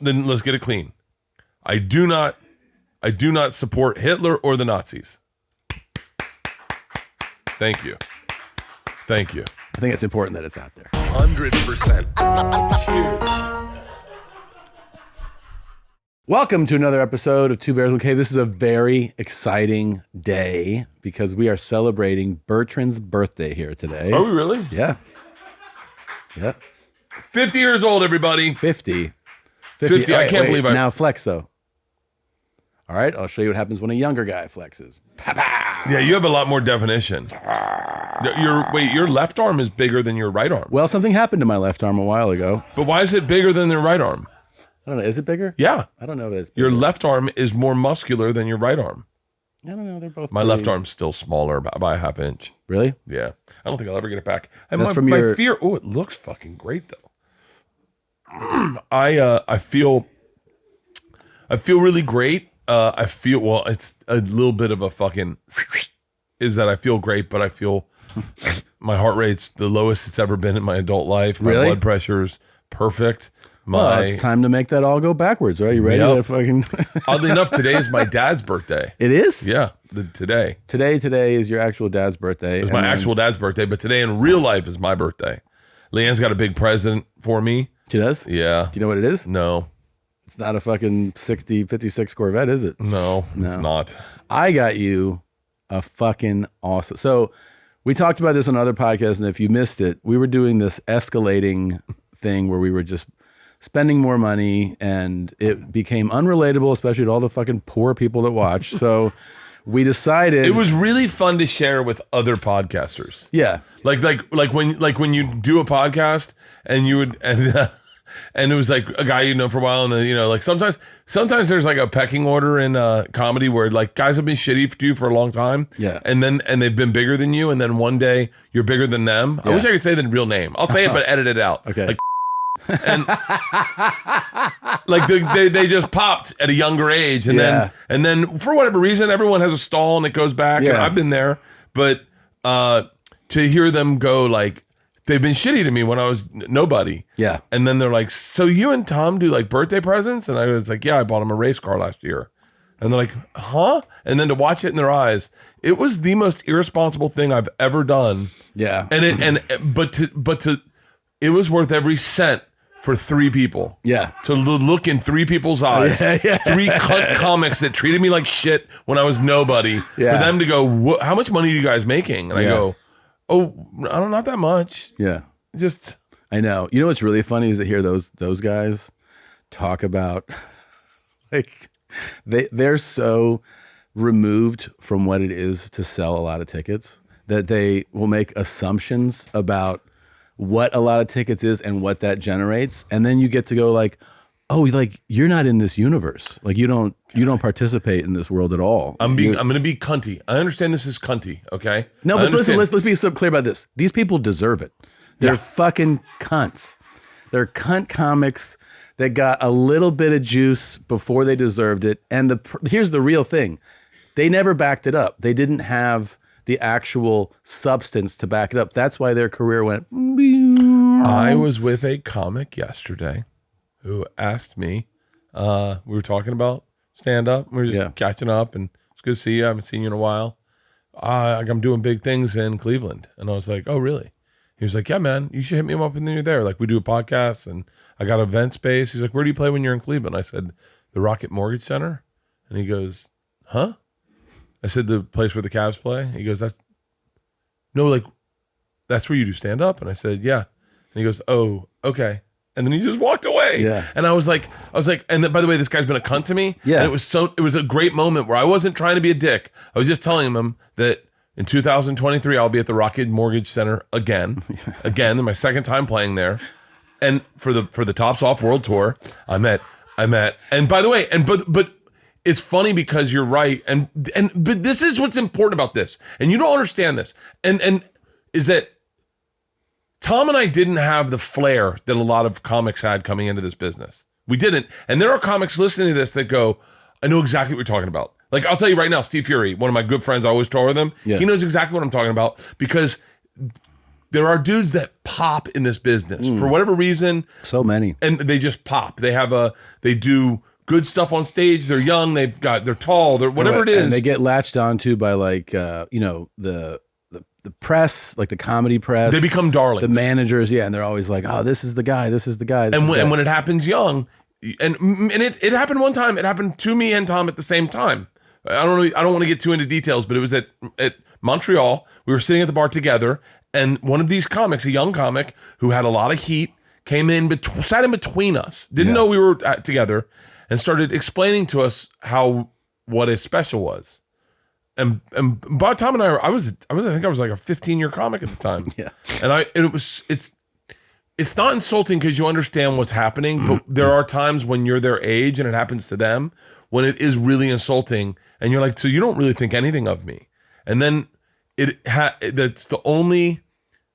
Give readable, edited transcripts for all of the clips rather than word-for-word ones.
then let's get it clean. I do not support Hitler or the Nazis. Thank you. I think it's important that it's out there. 100%. Cheers. Welcome to another episode of Two Bears One Cave. This is a very exciting day because we are celebrating Bertrand's birthday here today. Are we really? Yeah. 50 years old, everybody. 50. 50. I can't believe I... Now flex, though. All right, I'll show you what happens when a younger guy flexes. Yeah, you have a lot more definition. Your left arm is bigger than your right arm. Well, something happened to my left arm a while ago. But why is it bigger than your right arm? I don't know. Is it bigger? Yeah. I don't know if it's bigger. Your left arm is more muscular than your right arm. I don't know. They're both My left arm's still smaller by a half inch. Really? Yeah. I don't think I'll ever get it back. And That's my fear. Oh, it looks fucking great though. I feel really great. It's a little bit of a fucking is that I feel great, but I feel my heart rate's the lowest it's ever been in my adult life. My blood pressure's perfect. Well, it's time to make that all go backwards, right? You ready to fucking... Oddly enough, today is my dad's birthday. It is? Yeah, today. Today is your actual dad's birthday. It's my actual dad's birthday, but today in real life is my birthday. Leanne's got a big present for me. She does? Yeah. Do you know what it is? No. It's not a fucking 56 Corvette, is it? No, it's not. I got you a fucking awesome... So we talked about this on other podcasts, and if you missed it, we were doing this escalating thing where we were just spending more money, and it became unrelatable, especially to all the fucking poor people that watch. So we decided it was really fun to share with other podcasters. Yeah, like when you do a podcast and you would and it was like a guy you know for a while, and then like sometimes there's like a pecking order in comedy where like guys have been shitty to you for a long time. Yeah, and they've been bigger than you, and then one day you're bigger than them. Yeah. I wish I could say the real name. I'll say it, but edit it out. Okay. Like, and like they just popped at a younger age, and then for whatever reason everyone has a stall and it goes back. And I've been there, but to hear them go like they've been shitty to me when I was nobody, and then they're like, so you and Tom do like birthday presents? And I was like, yeah, I bought him a race car last year. And they're like, huh? And then to watch it in their eyes, it was the most irresponsible thing I've ever done. Yeah, and it was worth every cent for three people. Yeah. To look in three people's eyes. Three cunt comics that treated me like shit when I was nobody. Yeah. For them to go, how much money are you guys making? And I go, oh, I don't, not that much. Yeah. Just. I know. You know what's really funny is to hear those guys talk about, like, they're so removed from what it is to sell a lot of tickets that they will make assumptions about what a lot of tickets is and what that generates, and then you get to go like, oh, like you're not in this universe, like you don't participate in this world at all. I'm gonna be cunty. I understand this is cunty, okay? No, but listen, let's be so clear about this. These people deserve it. They're fucking cunts. They're cunt comics that got a little bit of juice before they deserved it, and here's the real thing: they never backed it up. They didn't have the actual substance to back it up. That's why their career went. I was with a comic yesterday who asked me, we were talking about stand-up. We were just catching up, and it's good to see you. I haven't seen you in a while. I'm doing big things in Cleveland. And I was like, oh, really? He was like, yeah, man, you should hit me up when you're there. Like, we do a podcast, and I got event space. He's like, where do you play when you're in Cleveland? I said, the Rocket Mortgage Center. And he goes, huh? I said, the place where the Cavs play. He goes, that's where you do stand up. And I said, yeah. And he goes, oh, okay. And then he just walked away. Yeah. And I was like, and then, by the way, this guy's been a cunt to me. Yeah. And it was a great moment where I wasn't trying to be a dick. I was just telling him that in 2023, I'll be at the Rocket Mortgage Center again, my second time playing there. And for the Tops Off World Tour, I met, and by the way, but it's funny because you're right, but this is what's important about this, and you don't understand this, and is that Tom and I didn't have the flair that a lot of comics had coming into this business. We didn't, and there are comics listening to this that go, I know exactly what you're talking about. Like, I'll tell you right now, Steve Fury, one of my good friends, I always tour with him. Yeah. He knows exactly what I'm talking about because there are dudes that pop in this business for whatever reason. So many. And they just pop. They do good stuff on stage. They're young. They're tall. They're whatever it is. And they get latched onto by like, the press, like the comedy press. They become darlings. The managers, yeah, and they're always like, "Oh, this is the guy. This is the guy." And when it happens young, and it happened one time. It happened to me and Tom at the same time. I don't want to get too into details, but it was at Montreal. We were sitting at the bar together, and one of these comics, a young comic who had a lot of heat, came in, sat in between us. Didn't know we were together, and started explaining to us what a special was. And by Tom and I think I was like a 15-year comic at the time. Yeah. And it's not insulting because you understand what's happening, but there are times when you're their age and it happens to them when it is really insulting, and you're like, so you don't really think anything of me. And then that's the only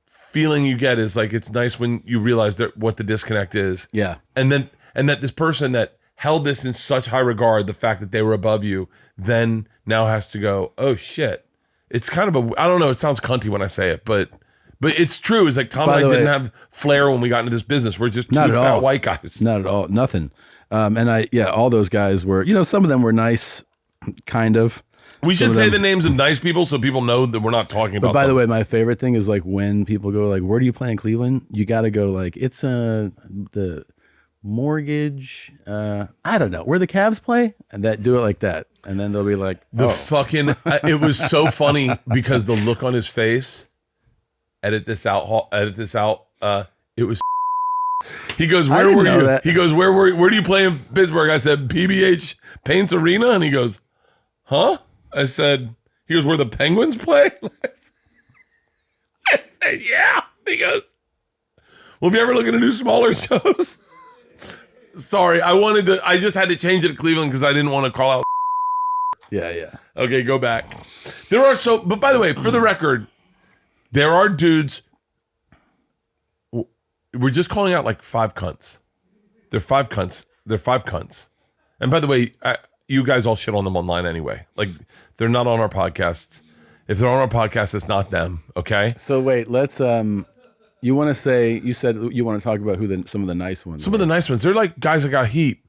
feeling you get is like, it's nice when you realize what the disconnect is. Yeah. And that this person that held this in such high regard, the fact that they were above you, then now has to go, oh shit. It's kind of I don't know, it sounds cunty when I say it, but it's true. It's like Tom and I didn't have flair when we got into this business. We're just two fat white guys. Not at all. Nothing. All those guys were, some of them were nice, kind of. We should say the names of nice people so people know that we're not talking about. But by the way, my favorite thing is like when people go like, where do you play in Cleveland? You got to go like, it's the mortgage, I don't know, where the Cavs play, and do it like that. And then they'll be like, it was so funny because the look on his face, edit this out. It was, he goes, where were you? He goes, where do you play in Pittsburgh? I said, PBH Paints Arena. And he goes, huh? I said, he goes, where the Penguins play? I said, yeah. He goes, well, if you ever looking to do smaller shows. Sorry, I just had to change it to Cleveland because I didn't want to call out. Yeah. Okay, go back. But by the way, for the record, there are dudes. We're just calling out like 5 cunts. They're 5 cunts. And by the way, you guys all shit on them online anyway. Like, they're not on our podcasts. If they're on our podcast, it's not them. Okay. So wait, let's. You want to say? You said you want to talk about some of the nice ones. Some of the nice ones. They're like guys that got heat.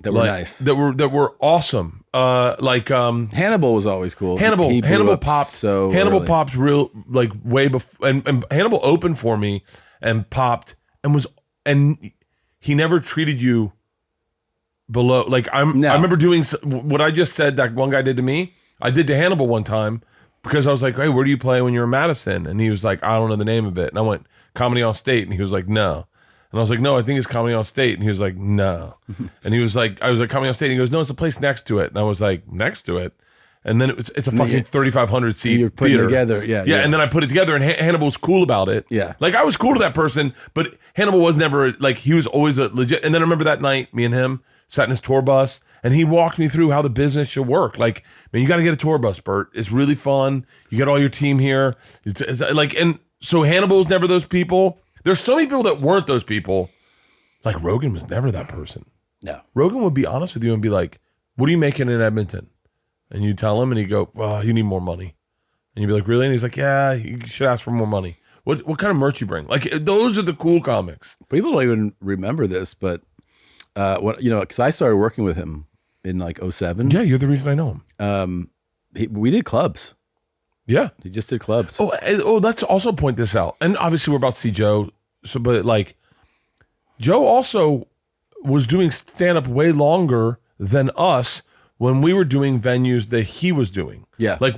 That were nice. That were awesome. Hannibal was always cool. Hannibal popped. So Hannibal early. popped real like way before, and Hannibal opened for me and popped and he never treated you below. Like I remember doing what I just said that one guy did to me. I did to Hannibal one time because I was like, hey, where do you play when you're in Madison? And he was like, I don't know the name of it. And I went, Comedy on State, and he was like, no. And I was like, no, I think it's Comedy on State. And he was like, no. And he was like, I was like, Comedy on State. And he goes, no, it's a place next to it. And I was like, next to it? And then it's a fucking 3,500 seat you're putting theater. Together. Yeah. And then I put it together, and Hannibal was cool about it. Yeah. Like, I was cool to that person, but Hannibal was never, like, he was always a legit. And then I remember that night, me and him sat in his tour bus, and he walked me through how the business should work. Like, man, you got to get a tour bus, Bert. It's really fun. You get all your team here. It's like, and so Hannibal's never those people. There's so many people that weren't those people. Like Rogan was never that person. No. Rogan would be honest with you and be like, what are you making in Edmonton? And you tell him and he'd go, well, you need more money. And you'd be like, really? And he's like, yeah, you should ask for more money. What kind of merch you bring? Like, those are the cool comics. People don't even remember this, but because I started working with him in like 2007. Yeah, you're the reason I know him. We did clubs. Yeah. He just did clubs. Oh, let's also point this out. And obviously we're about to see Joe. So, but like, Joe also was doing stand-up way longer than us when we were doing venues that he was doing. Yeah. Like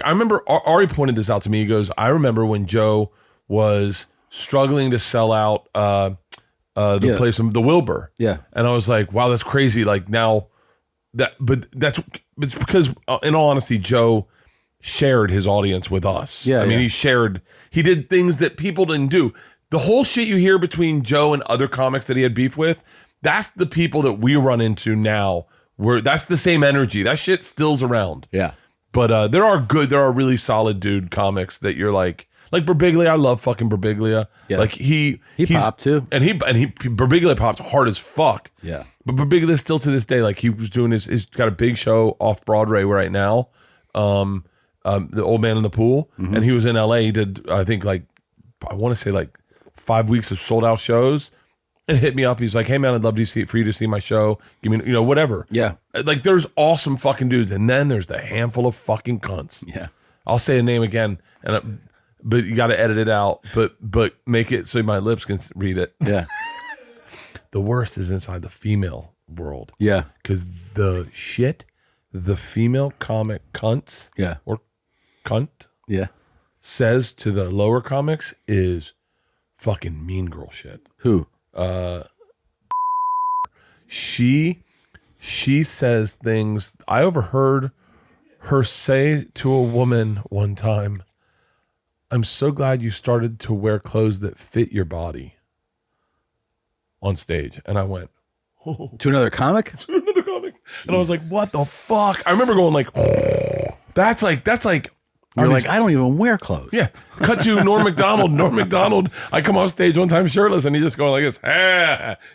I remember Ari pointed this out to me. He goes, I remember when Joe was struggling to sell out the place, the Wilbur. Yeah. And I was like, wow, that's crazy. Like now it's because in all honesty, Joe shared his audience with us. Yeah. I mean, he did things that people didn't do. The whole shit you hear between Joe and other comics that he had beef with, that's the people that we run into now. That's the same energy. That shit still's around. Yeah. But there are really solid dude comics that you're like Birbiglia. I love fucking Birbiglia. Yeah. Like he popped too. And Birbiglia popped hard as fuck. Yeah. But Birbiglia still to this day, like he was doing he's got a big show off Broadway right now. The Old Man in the Pool. Mm-hmm. And he was in LA. He did, I think, like I want to say like 5 weeks of sold out shows, and hit me up. He's like, hey man, I'd love for you to see my show. Give me, whatever. Yeah. Like there's awesome fucking dudes. And then there's the handful of fucking cunts. Yeah. I'll say a name again, but you got to edit it out, but make it so my lips can read it. Yeah. The worst is inside the female world. Yeah. Because the female comic cunts. Yeah. Or cunt. Yeah. Says to the lower comics is fucking mean girl shit. Who? She says things. I overheard her say to a woman one time, I'm so glad you started to wear clothes that fit your body on stage. And I went, oh. To another comic? To another comic. Jesus. And I was like, what the fuck? I remember going like, that's like, you're like, I don't even wear clothes. Yeah. Cut to Norm Macdonald. Norm Macdonald, I come off stage one time shirtless, and he's just going like this,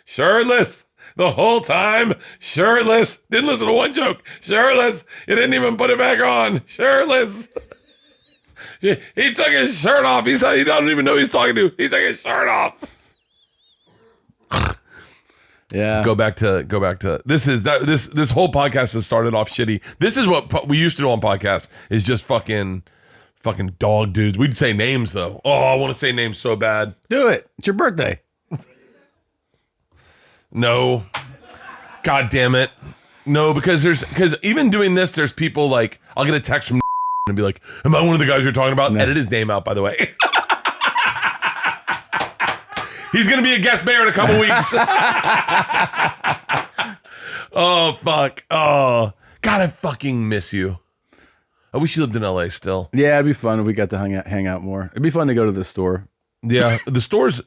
shirtless the whole time, shirtless. Didn't listen to one joke. Shirtless. You didn't even put it back on. Shirtless. He took his shirt off. He said he doesn't even know who he's talking to. He took his shirt off. Yeah. Go back to this whole podcast has started off shitty. This is what we used to do on podcasts, is just fucking dog dudes. We'd say names though. Oh, I want to say names so bad. Do it. It's your birthday. No. God damn it. No, because even doing this, there's people like, I'll get a text from and be like, am I one of the guys you're talking about? No. Edit his name out, by the way. He's going to be a guest mayor in a couple weeks. Oh, fuck. Oh, God, I fucking miss you. I wish you lived in LA still. Yeah, it'd be fun if we got to hang out more. It'd be fun to go to the store. Yeah, the store's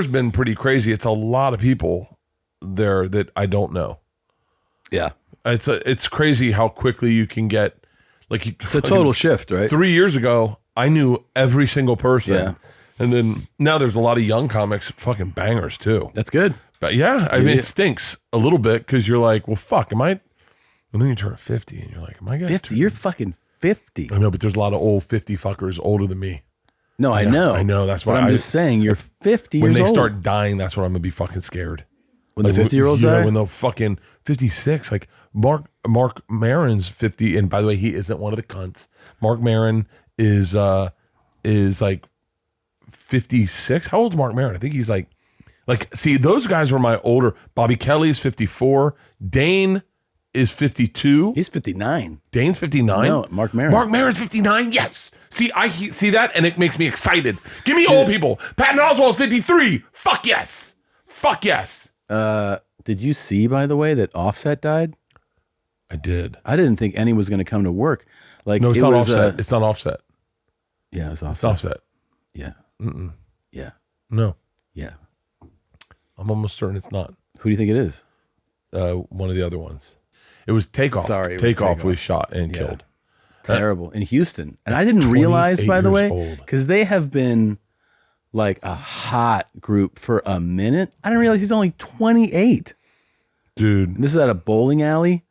been pretty crazy. It's a lot of people there that I don't know. Yeah. It's crazy how quickly you can get, like, it's a total shift, right? 3 years ago, I knew every single person. Yeah. And then now there's a lot of young comics, fucking bangers too. That's good. But yeah, I mean, it stinks a little bit because you're like, well, fuck, am I? And then you turn 50 and you're like, am I getting 50? You're fucking 50. I know, but there's a lot of old 50 fuckers older than me. No, I know. I know. That's why I'm just saying you're 50 years old. When they start dying, that's when I'm going to be fucking scared. When the 50-year-olds die? When they're fucking 56. Like Mark Maron's 50. And by the way, he isn't one of the cunts. Mark Maron is like 56. How old's Mark Maron? I think he's like, see, those guys were my older. Bobby Kelly's 54. Dane is 52. He's 59. Dane's 59. No, Mark Maron. Mark Maron's 59. Yes. See, I see that, and it makes me excited. Give me old people. Patton Oswalt 53. Fuck yes. Fuck yes. Did you see, by the way, that Offset died? I did. I didn't think any was going to come to work. Like, no, it's not Offset. It's not Offset. Yeah, it's Offset. It's Offset. Yeah. Mm-mm. Yeah. No. Yeah. I'm almost certain it's not. Who do you think it is? One of the other ones. It was Takeoff. Sorry. Takeoff was shot and killed. Terrible. In Houston. And I didn't realize, by the way, because they have been like a hot group for a minute. I didn't realize he's only 28. Dude. This is at a bowling alley.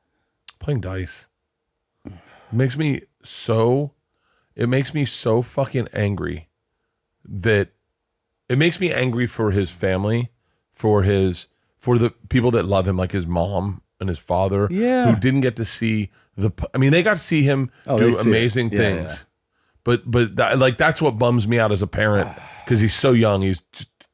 Playing dice. It makes me so fucking angry that it makes me angry for his family, for the people that love him, like his mom and his father, who didn't get to see they got to see him do amazing things. Yeah. But that's what bums me out as a parent, because he's so young. He's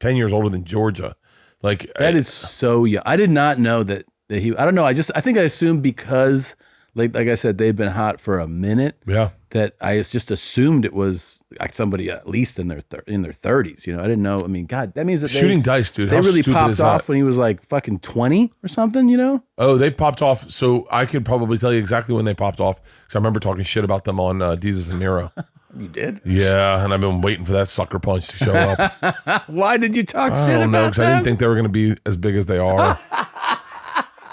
10 years older than Georgia. Like, that is so young. I did not know that he, I don't know. I think I assumed because like I said, they've been hot for a minute. Yeah. That I just assumed it was like somebody at least in their 30s. You know, I didn't know. I mean, God, that means that shooting dice, dude. They really popped off when he was like fucking 20 or something. You know? Oh, they popped off. So I could probably tell you exactly when they popped off, because I remember talking shit about them on Deezus and Mero. You did? Yeah, and I've been waiting for that sucker punch to show up. Why did you talk shit about them? I don't know, because I didn't think they were going to be as big as they are.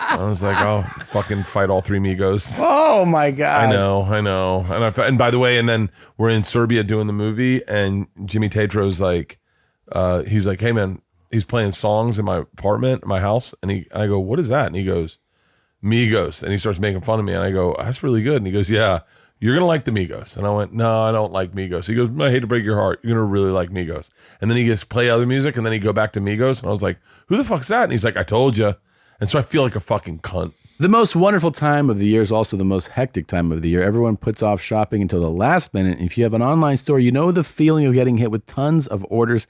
I was like, oh, fucking fight all three Migos. Oh my God. I know. And by the way, and then we're in Serbia doing the movie, and Jimmy Tatro's like, he's like, hey man, he's playing songs in my apartment, my house. And I go, what is that? And he goes, Migos. And he starts making fun of me. And I go, that's really good. And he goes, yeah, you're going to like the Migos. And I went, no, I don't like Migos. He goes, I hate to break your heart. You're going to really like Migos. And then he gets play other music, and then he go back to Migos. And I was like, who the fuck's that? And he's like, I told you. And so I feel like a fucking cunt. The most wonderful time of the year is also the most hectic time of the year. Everyone puts off shopping until the last minute. If you have an online store, you know the feeling of getting hit with tons of orders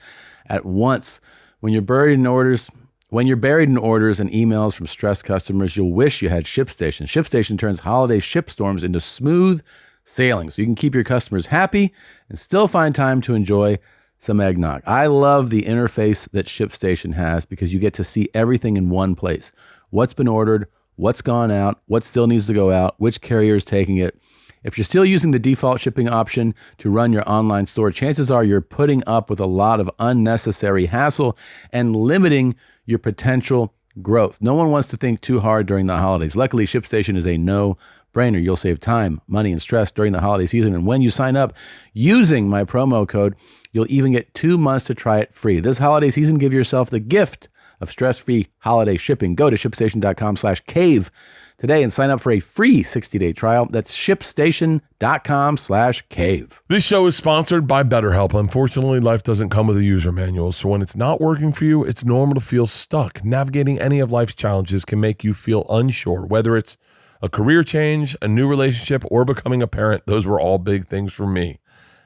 at once. When you're buried in orders and emails from stressed customers, you'll wish you had ShipStation. ShipStation turns holiday shipstorms into smooth sailing, so you can keep your customers happy and still find time to enjoy some eggnog. I love the interface that ShipStation has because you get to see everything in one place. What's been ordered, what's gone out, what still needs to go out, which carrier is taking it. If you're still using the default shipping option to run your online store, chances are you're putting up with a lot of unnecessary hassle and limiting your potential growth. No one wants to think too hard during the holidays. Luckily, ShipStation is a no-brainer. You'll save time, money, and stress during the holiday season. And when you sign up using my promo code, you'll even get 2 months to try it free. This holiday season, give yourself the gift of stress-free holiday shipping. Go to ShipStation.com/cave today and sign up for a free 60-day trial. That's ShipStation.com/cave. This show is sponsored by BetterHelp. Unfortunately, life doesn't come with a user manual, so when it's not working for you, it's normal to feel stuck. Navigating any of life's challenges can make you feel unsure, whether it's a career change, a new relationship, or becoming a parent. Those were all big things for me.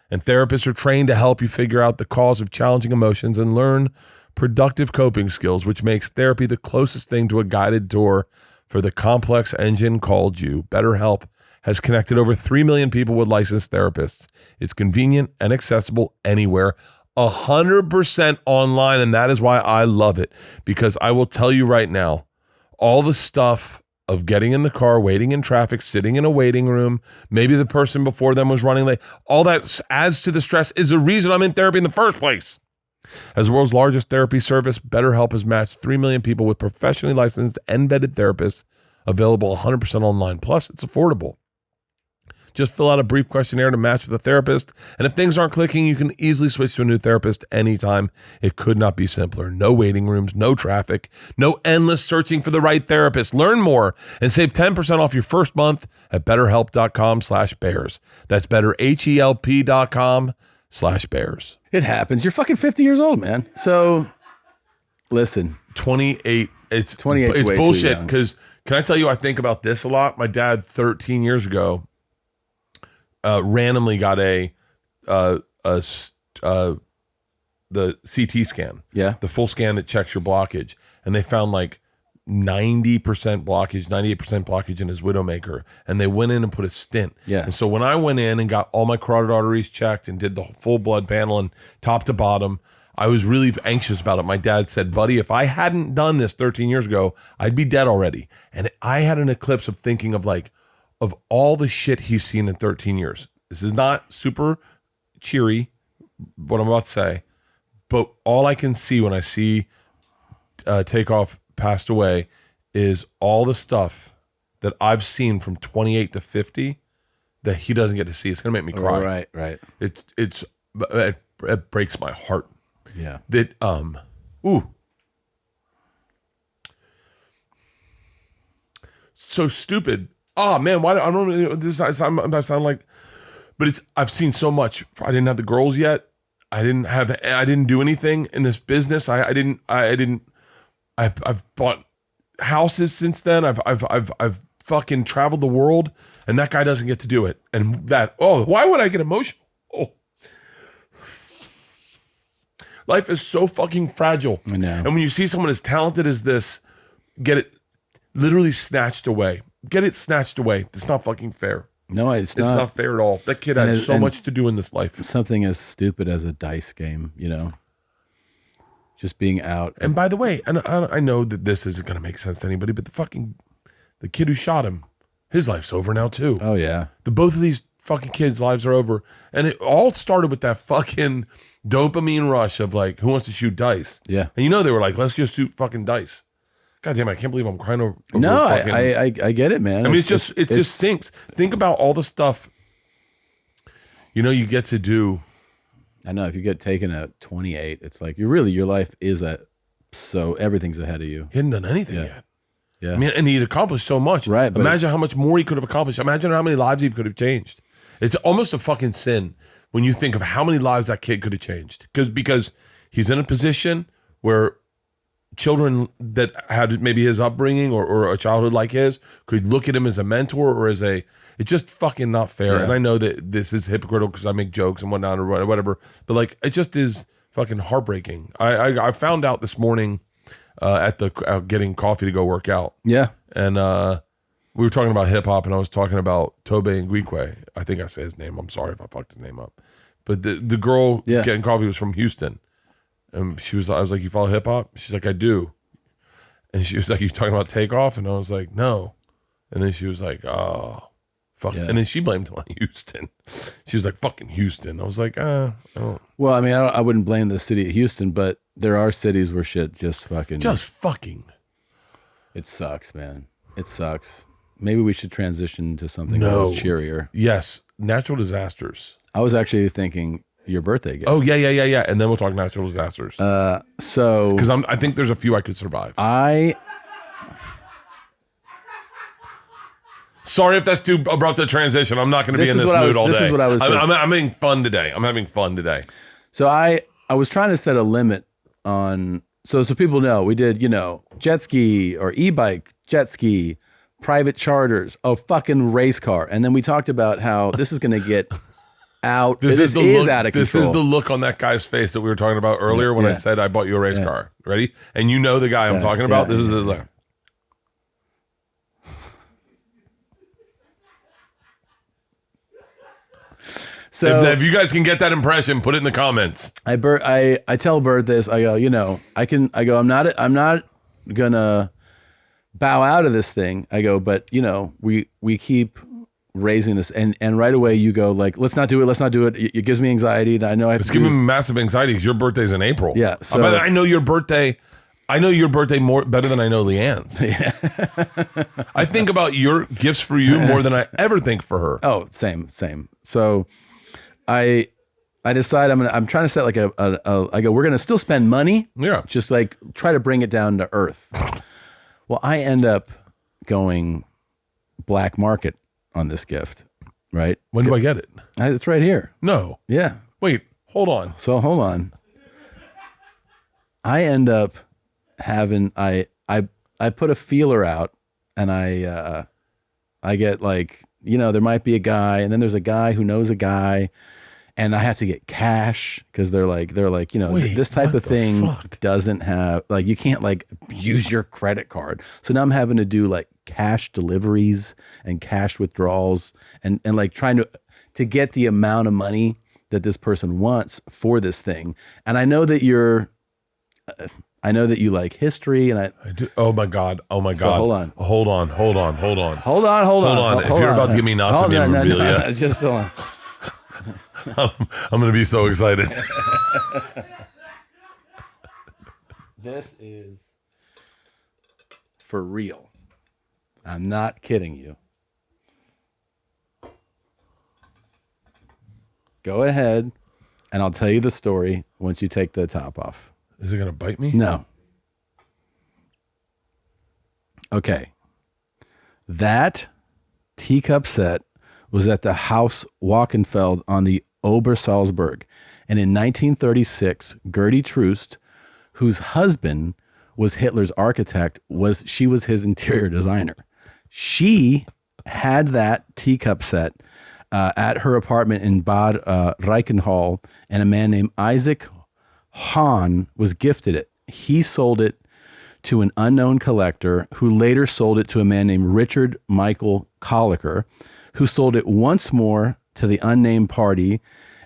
And therapists are trained to help you figure out the cause of challenging emotions and learn productive coping skills, which makes therapy the closest thing to a guided tour for the complex engine called you. BetterHelp has connected over 3 million people with licensed therapists. It's convenient and accessible anywhere, 100% online, and that is why I love it, because I will tell you right now, all the stuff of getting in the car, waiting in traffic, sitting in a waiting room, maybe the person before them was running late, all that adds to the stress is the reason I'm in therapy in the first place. As the world's largest therapy service, BetterHelp has matched 3 million people with professionally licensed and vetted therapists, available 100% online. Plus, it's affordable. Just fill out a brief questionnaire to match with a therapist, and if things aren't clicking, you can easily switch to a new therapist anytime. It could not be simpler. No waiting rooms, no traffic, no endless searching for the right therapist. Learn more and save 10% off your first month at betterhelp.com/bears. That's betterhelp.com/bears. It happens. You're fucking 50 years old, man. So, listen. 28. It's 28. It's bullshit. Because can I tell you, I think about this a lot. My dad, 13 years ago, randomly got the CT scan. Yeah. The full scan that checks your blockage, and they found like 90% blockage, 98% blockage in his widowmaker, and they went in and put a stent. Yeah. And so when I went in and got all my carotid arteries checked and did the full blood panel and top to bottom, I was really anxious about it. My dad said, buddy, if I hadn't done this 13 years ago, I'd be dead already. And I had an eclipse of thinking of all the shit he's seen in 13 years. This is not super cheery, what I'm about to say, but all I can see when I see Takeoff passed away is all the stuff that I've seen from 28 to 50 that he doesn't get to see. It's gonna make me cry. Right. It breaks my heart. Yeah. That so stupid. Oh man, why I don't know this? I sound like, but I've seen so much. I didn't have the girls yet. I didn't do anything in this business. I've bought houses since then. I've fucking traveled the world, and that guy doesn't get to do it. And why would I get emotional? Oh, life is so fucking fragile. I know. And when you see someone as talented as this, get it literally snatched away. Get it snatched away. It's not fucking fair. No, it's not. It's not fair at all. That kid had so much to do in this life. Something as stupid as a dice game, just being out. And by the way, and I know that this isn't going to make sense to anybody, but the kid who shot him, his life's over now too. Oh yeah. Both of these fucking kids' lives are over. And it all started with that fucking dopamine rush of like, who wants to shoot dice? Yeah. And they were like, let's just shoot fucking dice. God damn, I can't believe I'm crying over No, fucking, I get it, man. I mean, it just stinks. Think about all the stuff, you get to do. I know if you get taken at 28, it's like your life is so everything's ahead of you. He hadn't done anything yet. Yeah. I mean, and he'd accomplished so much. Right. Imagine how much more he could have accomplished. Imagine how many lives he could have changed. It's almost a fucking sin when you think of how many lives that kid could have changed. Because he's in a position where children that had maybe his upbringing or a childhood like his could look at him as a mentor or as it's just fucking not fair. Yeah. And I know that this is hypocritical because I make jokes and whatnot or whatever, but like it just is fucking heartbreaking. I found out this morning at the getting coffee to go work out. Yeah. And we were talking about hip hop and I was talking about Tobe and Guique. I think I said his name. I'm sorry if I fucked his name up. But the girl getting coffee was from Houston. And I was like, you follow hip hop? She's like, I do. And she was like, you talking about Takeoff? And I was like, no. And then she was like, oh, fuck. Yeah. And then she blamed him on Houston. She was like, fucking Houston. I was like, I don't. Well, I mean, I wouldn't blame the city of Houston, but there are cities where shit just fucking. It sucks, man. It sucks. Maybe we should transition to something cheerier. Yes. Natural disasters. I was actually thinking your birthday gift. Oh, yeah. And then we'll talk natural disasters. Because I think there's a few I could survive. Sorry if that's too abrupt a transition. I'm not going to be in this mood all day. This is what I was thinking. I'm having fun today. So I was trying to set a limit on, so people know, we did, jet ski or e-bike, jet ski, private charters, a fucking race car. And then we talked about how this is going to get out. This is out of control. This is the look on that guy's face that we were talking about earlier when I said I bought you a race car. Ready? And you know the guy I'm talking about. This is the look. So if you guys can get that impression, put it in the comments. I tell Bert this. I go, I'm not gonna bow out of this thing. I go, but we keep raising this, and right away you go like, let's not do it. It gives me anxiety that I know I have it's giving me massive anxiety because your birthday's in April. Yeah, so I know your birthday. I know your birthday more better than I know Leanne's. Yeah. I think about your gifts for you more than I ever think for her. Oh, same. So I decide I'm trying to set like I go, we're gonna still spend money. Yeah. Just like try to bring it down to earth. Well, I end up going black market on this gift, right? When do I get it? It's right here. No. Yeah. Wait, hold on. So hold on. I end up having I put a feeler out and I get like, there might be a guy and then there's a guy who knows a guy and I have to get cash because they're like, wait, this type of thing doesn't have like, you can't like use your credit card. So now I'm having to do like cash deliveries and cash withdrawals and like trying to get the amount of money that this person wants for this thing. And I know that you like history, and I do. Oh my god! So hold on. Hold on. If you're about to give me Nazi memorabilia, no, just hold on. I'm going to be so excited. This is for real. I'm not kidding you. Go ahead, and I'll tell you the story once you take the top off. Is it going to bite me? No. Okay. That teacup set was at the Haus Wachenfeld on the Obersalzberg. And in 1936, Gertie Troost, whose husband was Hitler's architect, she was his interior designer. She had that teacup set at her apartment in Bad Reichenhall, and a man named Isaac Hahn was gifted it. He sold it to an unknown collector who later sold it to a man named Richard Michael Colliker, who sold it once more to the unnamed party,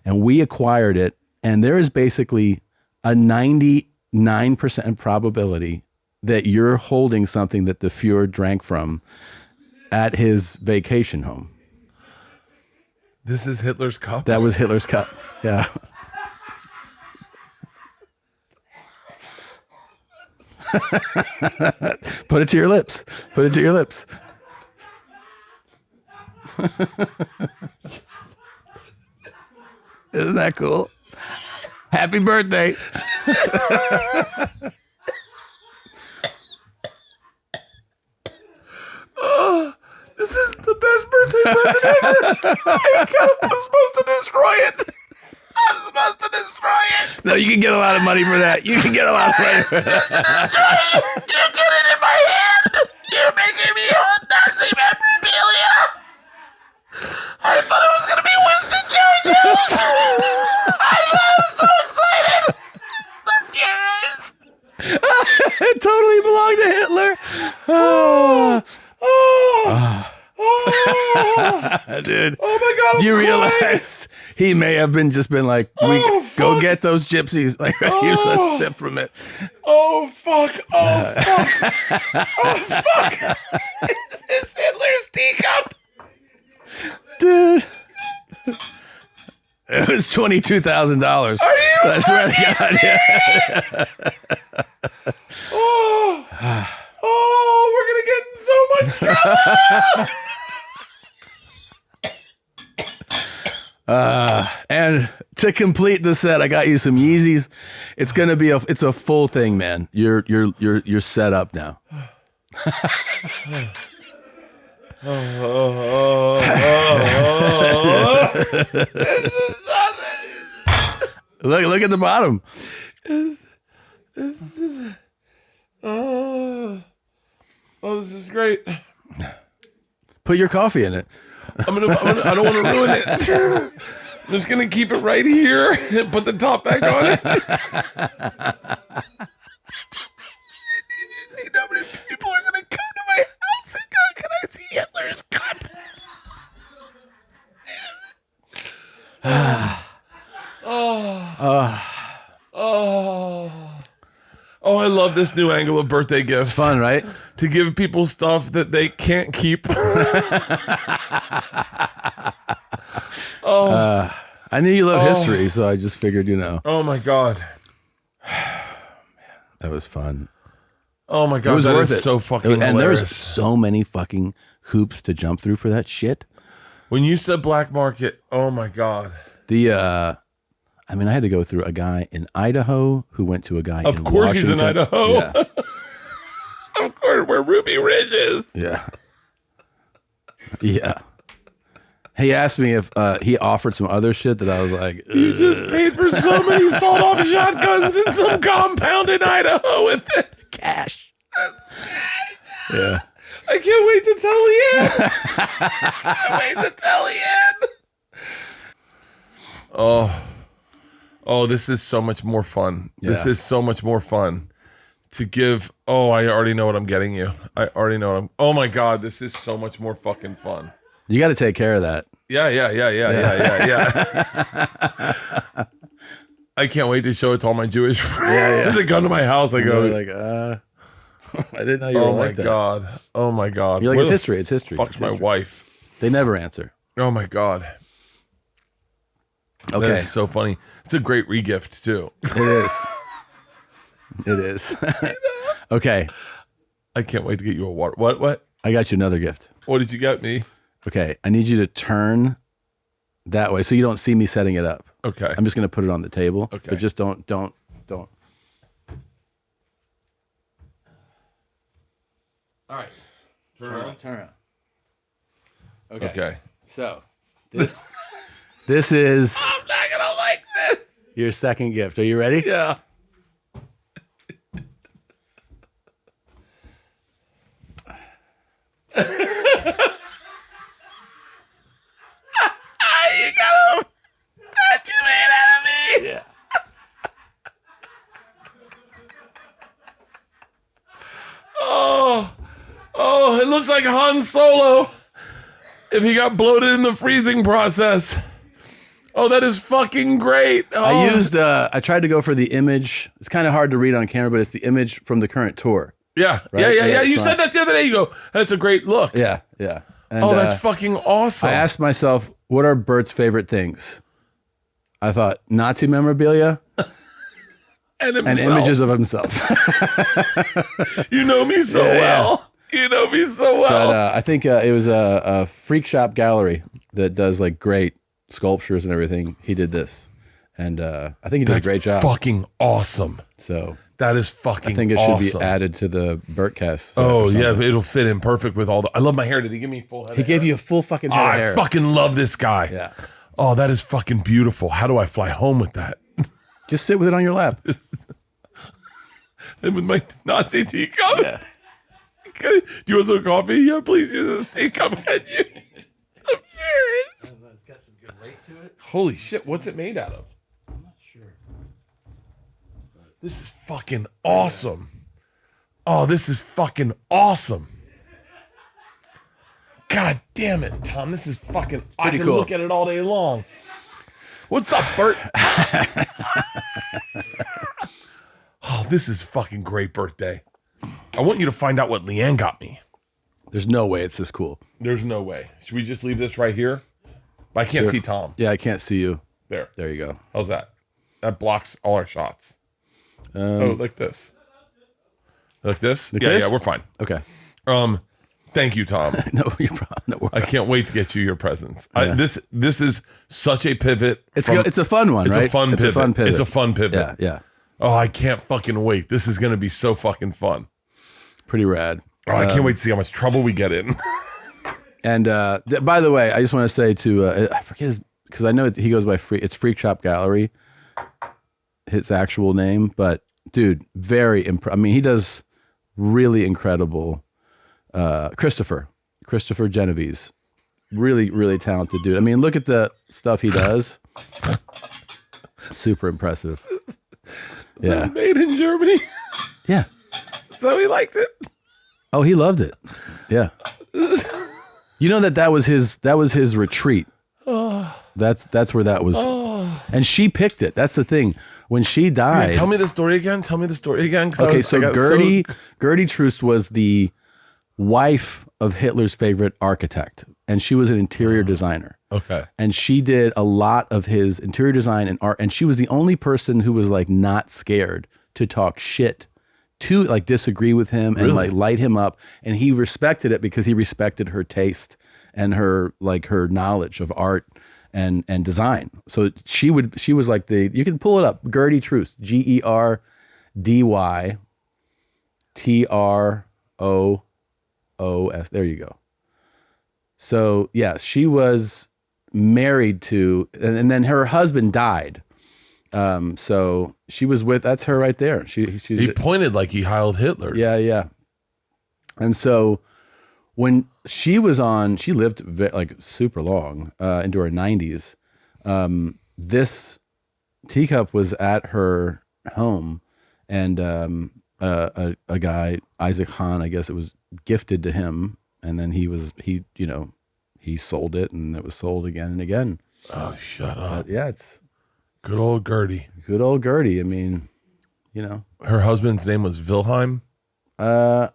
and we acquired it. And there is basically a 99% probability that you're holding something that the Fuhrer drank from at his vacation home. This is Hitler's cup? That was Hitler's cup, yeah. Put it to your lips. Isn't that cool? Happy birthday. Oh, this is the best birthday person ever. I'm supposed to destroy it. I'm supposed to destroy it. No, you can get a lot of money for that. You can get a lot of money for that. You get it in my hand. You're making me hold Nazi memorabilia. I thought it was going to be Winston Churchill's. I was so excited. So furious. It totally belonged to Hitler. Dude. Oh my God. Do you realize he may have just been like, go get those gypsies. Like, let's sip from it. Oh, fuck. Oh, fuck. Oh, fuck. It's Hitler's teacup. Dude. It was $22,000. Are you? I swear to God. Yeah. We're going to get in so much trouble. And to complete the set, I got you some Yeezys. It's gonna be it's a full thing, man. You're set up now. Look at the bottom. This is great. Put your coffee in it. I don't want to ruin it. I'm just gonna keep it right here and put the top back on it. You know how many people are gonna come to my house and go, "Can I see Hitler's cup?" Oh, I love this new angle of birthday gifts. It's fun, right? To give people stuff that they can't keep. I knew you love history, so I just figured, Oh my God. that was fun. Oh my God, It was that worth is it. so fucking And hilarious. there's so many fucking hoops to jump through for that shit. When you said black market, oh my God. I had to go through a guy in Idaho who went to a guy in Washington. Of course he's in Idaho. Yeah. Of course, where Ruby Ridge is. Yeah. Yeah. He asked me if he offered some other shit that I was like, You just paid for so many sawed-off shotguns in some compound in Idaho with it. cash. Yeah. I can't wait to tell Leanne. I can't wait to tell Leanne. Oh, this is so much more fun. This Yeah. is so much more fun to give. Oh, I already know what I'm getting you. I already know what I'm. Oh my God, this is so much more fucking fun. You got to take care of that. Yeah. I can't wait to show it to all my Jewish friends. Yeah. As they come to my house, I go, Like, I didn't know you were oh my like that. God. Oh my God. You're like, Where it's the history. It's history. Fuck's It's my history. wife. They never answer. Oh my God. Okay. That is so funny. It's a great regift too. It is. It is. Okay. I can't wait to get you a water. What? I got you another gift. What did you get me? Okay. I need you to turn that way so you don't see me setting it up. Okay. I'm just going to put it on the table. Okay. But just don't. Turn around. Turn around. Okay. Okay. So this is I'm not gonna like this. your second gift. Are you ready? Yeah. You got him. Touch your man out of me. Yeah. Oh, it looks like Han Solo if he got bloated in the freezing process. Oh, that is fucking great. Oh. I tried to go for the image. It's kind of hard to read on camera, but it's the image from the current tour. Yeah, Right? yeah. Yeah, You it's said that the other day. You go, that's a great look. Yeah. And, Oh, that's fucking awesome. I asked myself, what are Bert's favorite things? I thought Nazi memorabilia and and images of himself. You know me so Yeah, yeah. well. You know me so well. But I think it was a freak shop gallery that does like great sculptures and everything. He did this, and I think he did a great job. Fucking awesome. So That is fucking I think it awesome. should be added to the Bertcast. Oh, yeah, it'll fit in perfect with all the... I love my hair. Did he give me a full head He gave you a full fucking head of hair. I fucking love this guy. Yeah. Oh, that is fucking beautiful. How do I fly home with that? Just sit with it on your lap. And with my Nazi teacup? Yeah. Do you want some coffee? Yeah, please use this teacup. Can you? I'm serious. It's got some good weight to it. Holy shit, what's it made out of? I'm not sure. This is fucking awesome. Oh, this is fucking awesome. God damn it, Tom. This is fucking... I can cool. look at it all day long. What's up, Bert? Oh, this is fucking great birthday. I want you to find out what Leanne got me. There's no way it's this cool. There's no way. Should we just leave this right here? I can't see Tom. Yeah, I can't see you. There. There you go. How's that? That blocks all our shots. Like this. Like this? Like yeah, this? yeah, we're fine. Okay. Thank you, Tom. No, you're fine. No, I can't wait to get you your presents. This is such a pivot. it's a fun one, It's right? a fun pivot. It's a fun pivot. It's a fun pivot. Yeah, yeah. Oh, I can't fucking wait. This is going to be so fucking fun. Pretty rad. Oh, I can't wait to see how much trouble we get in. And by the way, I just want to say to I forget his, because I know he goes by it's Freak Shop Gallery, his actual name, but dude, very I mean, he does really incredible. Christopher Genovese, really, really talented dude. I mean, look at the stuff he does. Super impressive. Yeah. Made in Germany. Yeah. So he liked it. Oh, he loved it. Yeah. You know that was his retreat. That's where that was. And she picked it. That's the thing. When she died. Yeah, tell me the story again. Okay, so Gertie Troost was the wife of Hitler's favorite architect, and she was an interior designer. Okay. And she did a lot of his interior design and art, and she was the only person who was like not scared to talk shit, to like disagree with him and like light him up, and he respected it because he respected her taste and her knowledge of art and design. So she was like you can pull it up, Gertie Troost, GerdyTroos. There you go. So yeah, she was married to, and then her husband died. So she was with, that's her right there. He pointed like he Heiled Hitler. Yeah, yeah. And so when she was on, she lived like super long, into her 90s. This teacup was at her home, and a guy, Isaac Hahn, I guess it was gifted to him, and then he sold it, and it was sold again and again. Oh, shut up. Yeah, it's good old Gertie. Good old Gertie. I mean, her husband's name was Wilhelm. I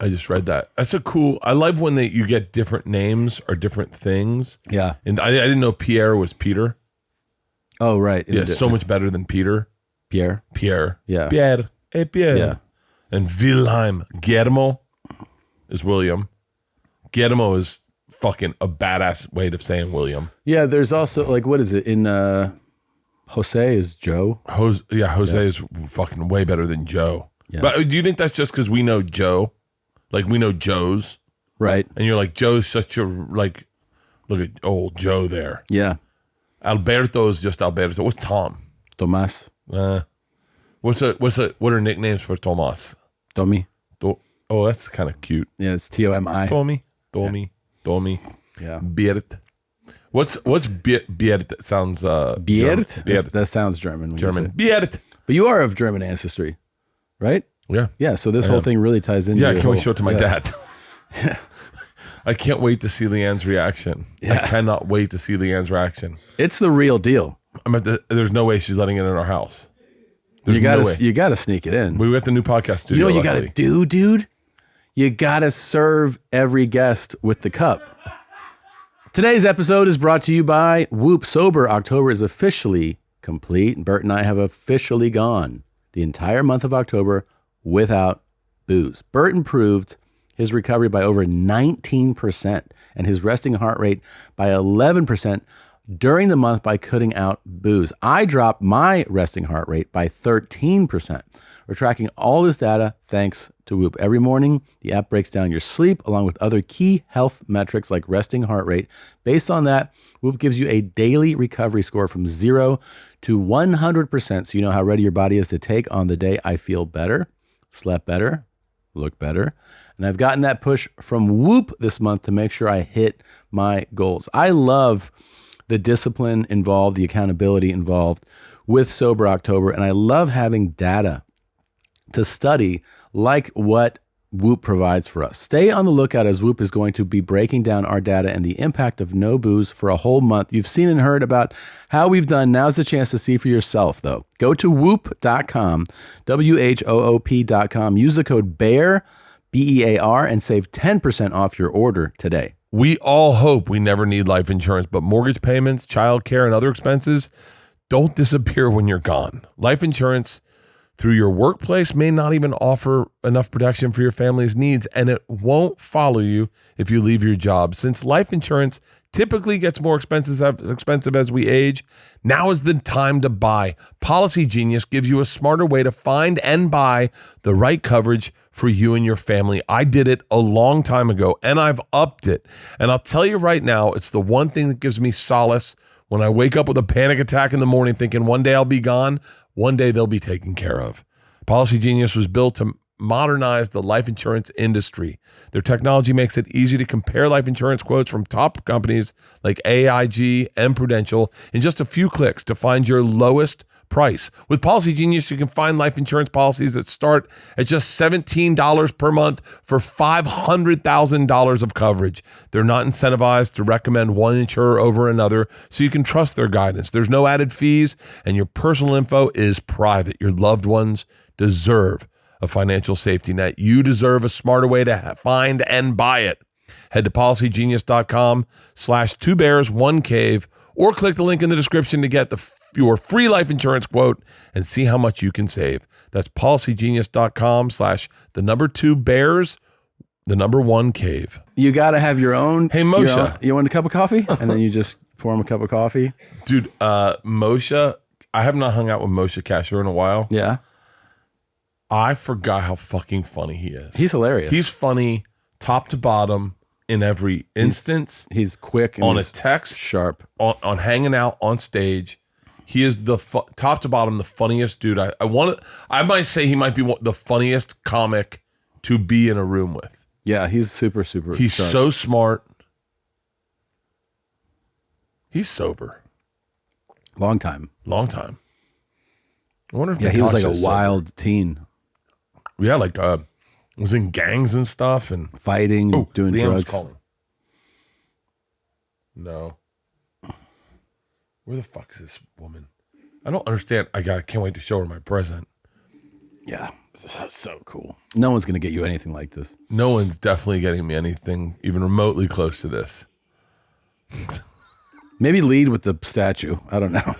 just read that. That's a cool. I love when you get different names or different things. Yeah. And I didn't know Pierre was Peter. Oh, right. Yeah, so much better than Peter. Pierre. Yeah. Pierre. Hey, Pierre. Yeah. And Wilhelm. Guillermo is William. Guillermo is fucking a badass way of saying William. Yeah, there's also, like, what is it? In Jose is Joe. Jose is fucking way better than Joe. Yeah. But do you think that's just because we know Joe? Like, we know Joe's. Right. And you're like, Joe's such a, like, look at old Joe there. Yeah. Alberto is just Alberto. What's Tom? Tomas. What are nicknames for Tomas? Tommy. Oh, that's kind of cute. Yeah, it's Tomi. Tommy. Yeah. Bert. What's Bert? That sounds Bert? German. That sounds German. When German. You say it. Bert. But you are of German ancestry, right? Yeah. Yeah, so this whole thing really ties into Yeah, your can we whole- show it to my yeah. dad? I can't wait to see Leanne's reaction. Yeah. I cannot wait to see Leanne's reaction. It's the real deal. There's no way she's letting it in our house. There's You gotta sneak it in. We got the new podcast studio. You know what you luckily. gotta do, dude? You gotta serve every guest with the cup. Today's episode is brought to you by Whoop. Sober October is officially complete. Bert and I have officially gone the entire month of October without booze. Bert improved his recovery by over 19% and his resting heart rate by 11% during the month by cutting out booze. I dropped my resting heart rate by 13%. We're tracking all this data thanks to Whoop. Every morning, the app breaks down your sleep along with other key health metrics like resting heart rate. Based on that, Whoop gives you a daily recovery score from 0 to 100%, so you know how ready your body is to take on the day. I feel better, slept better, look better. And I've gotten that push from Whoop this month to make sure I hit my goals. I love the discipline involved, the accountability involved with Sober October, and I love having data to study like what Whoop provides for us. Stay on the lookout as Whoop is going to be breaking down our data and the impact of no booze for a whole month. You've seen and heard about how we've done. Now's the chance to see for yourself, though. Go to whoop.com, WHOOP.com. Use the code BEAR, BEAR, and save 10% off your order today. We all hope we never need life insurance, but mortgage payments, childcare, and other expenses don't disappear when you're gone. Life insurance through your workplace may not even offer enough protection for your family's needs, and it won't follow you if you leave your job. Since life insurance typically gets more expensive as we age, now is the time to buy. Policy Genius gives you a smarter way to find and buy the right coverage for you and your family. I did it a long time ago, and I've upped it. And I'll tell you right now, it's the one thing that gives me solace when I wake up with a panic attack in the morning thinking one day I'll be gone. One day they'll be taken care of. Policy Genius was built to modernize the life insurance industry. Their technology makes it easy to compare life insurance quotes from top companies like AIG and Prudential in just a few clicks to find your lowest price. With Policy Genius, you can find life insurance policies that start at just $17 per month for $500,000 of coverage. They're not incentivized to recommend one insurer over another, so you can trust their guidance. There's no added fees, and your personal info is private. Your loved ones deserve a financial safety net. You deserve a smarter way to find and buy it. Head to policygenius.com/2bears1cave or click the link in the description to get your free life insurance quote and see how much you can save. That's policygenius.com/2bears1cave. You got to have your own. Hey, Moshe. You want a cup of coffee? And then you just pour him a cup of coffee? Dude, Moshe, I have not hung out with Moshe Kasher in a while. Yeah. I forgot how fucking funny he is. He's hilarious. He's funny top to bottom in every instance. He's quick. And on he's a text. Sharp. On hanging out on stage. He is the top to bottom, the funniest dude. I might say he might be the funniest comic to be in a room with. Yeah, he's super, super He's sharp. so smart. He's sober. Long time. I wonder if he was like a sober. wild teen. Yeah, like was in gangs and stuff and fighting, doing Leanne's drugs. Calling. No. Where the fuck is this woman? I don't understand. I can't wait to show her my present. Yeah, this is so cool. No one's gonna get you anything like this. No one's definitely getting me anything even remotely close to this. Maybe lead with the statue. I don't know.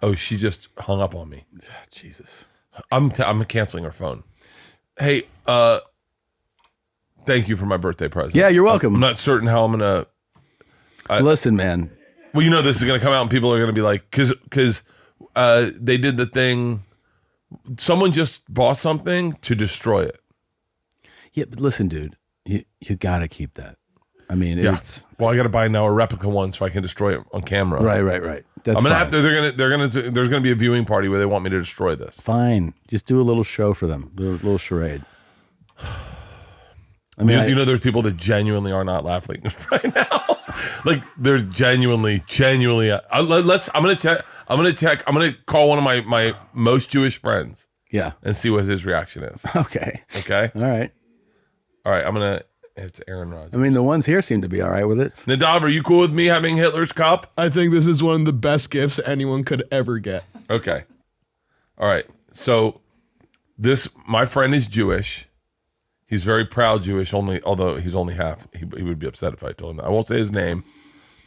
Oh, she just hung up on me. Jesus. I'm canceling her phone. Hey, thank you for my birthday present. Yeah, you're welcome. I'm not certain how I'm gonna. Listen, man. Well, you know this is gonna come out and people are gonna be like, because they did the thing. Someone just bought something to destroy it. Yeah, but listen, dude, you gotta keep that. I mean, it's well, I gotta buy now a replica one so I can destroy it on camera. right. That's I'm gonna fine. have to. There's gonna be a viewing party where they want me to destroy this. Fine, just do a little show for them, a little charade. I mean, you know, there's people that genuinely are not laughing right now. Like they're genuinely. I'm gonna call one of my most Jewish friends. Yeah, and see what his reaction is. Okay. All right. I'm gonna. It's Aaron Rodgers. I mean, the ones here seem to be all right with it. Nadav, are you cool with me having Hitler's cup? I think this is one of the best gifts anyone could ever get. Okay. All right. So my friend is Jewish. He's very proud Jewish, although he's only half. He would be upset if I told him that. I won't say his name,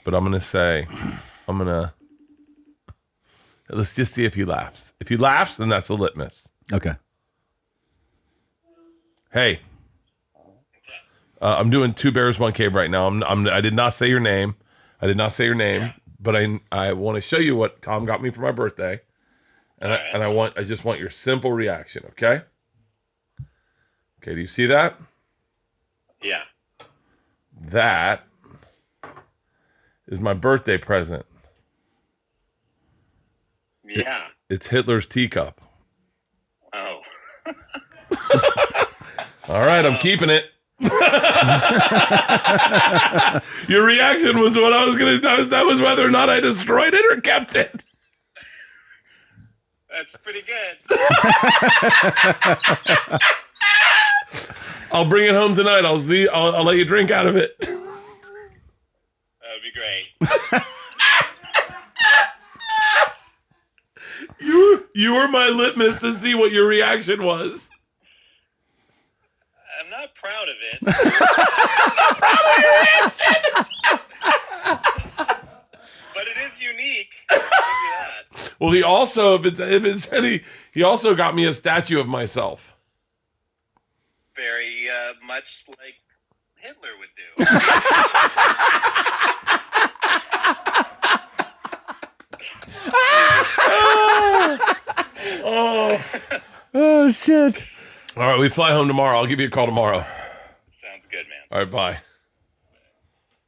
but let's just see if he laughs. If he laughs, then that's a litmus. Okay. Hey. I'm doing 2 Bears, 1 Cave right now. I did not say your name. but I want to show you what Tom got me for my birthday, and I just want your simple reaction. Okay. Okay. Do you see that? Yeah. That is my birthday present. Yeah. It's Hitler's teacup. Oh. All right, I'm keeping it. Your reaction was what I was gonna. That was whether or not I destroyed it or kept it. That's pretty good. I'll bring it home tonight. I'll see. I'll let you drink out of it. That would be great. You were my litmus to see what your reaction was. I'm not proud of it. But it is unique. I'll give you that. Well, he also, he also got me a statue of myself. Very much like Hitler would do. Oh shit! All right, we fly home tomorrow. I'll give you a call tomorrow. Sounds good, man. All right, bye.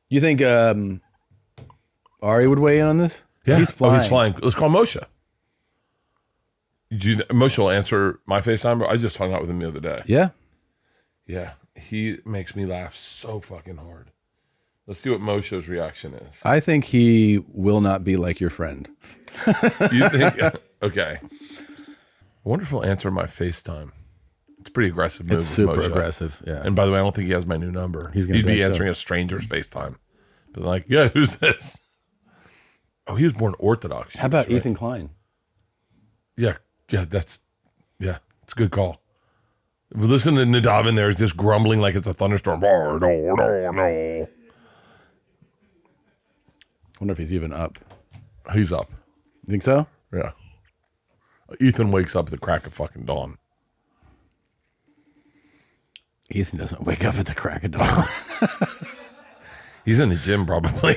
You think Ari would weigh in on this? Yeah, he's flying. He's flying. Let's call Moshe. Moshe will answer my FaceTime. I just hung out with him the other day. Yeah. Yeah, he makes me laugh so fucking hard. Let's see what Moshe's reaction is. I think he will not be like your friend. You think? Okay. I wonder if he'll answer my FaceTime. It's a pretty aggressive move. It's super with Moshe. aggressive. Yeah. And by the way, I don't think he has my new number. He's gonna He'd be break answering a stranger's FaceTime. But like, yeah, who's this? Oh, he was born Orthodox. How about right? Ethan Klein? Yeah, it's a good call. Listen to Nadav in there. It's just grumbling like it's a thunderstorm. No. I wonder if he's even up. He's up. You think so? Yeah. Ethan wakes up at the crack of fucking dawn. Ethan doesn't wake up at the crack of dawn. He's in the gym probably.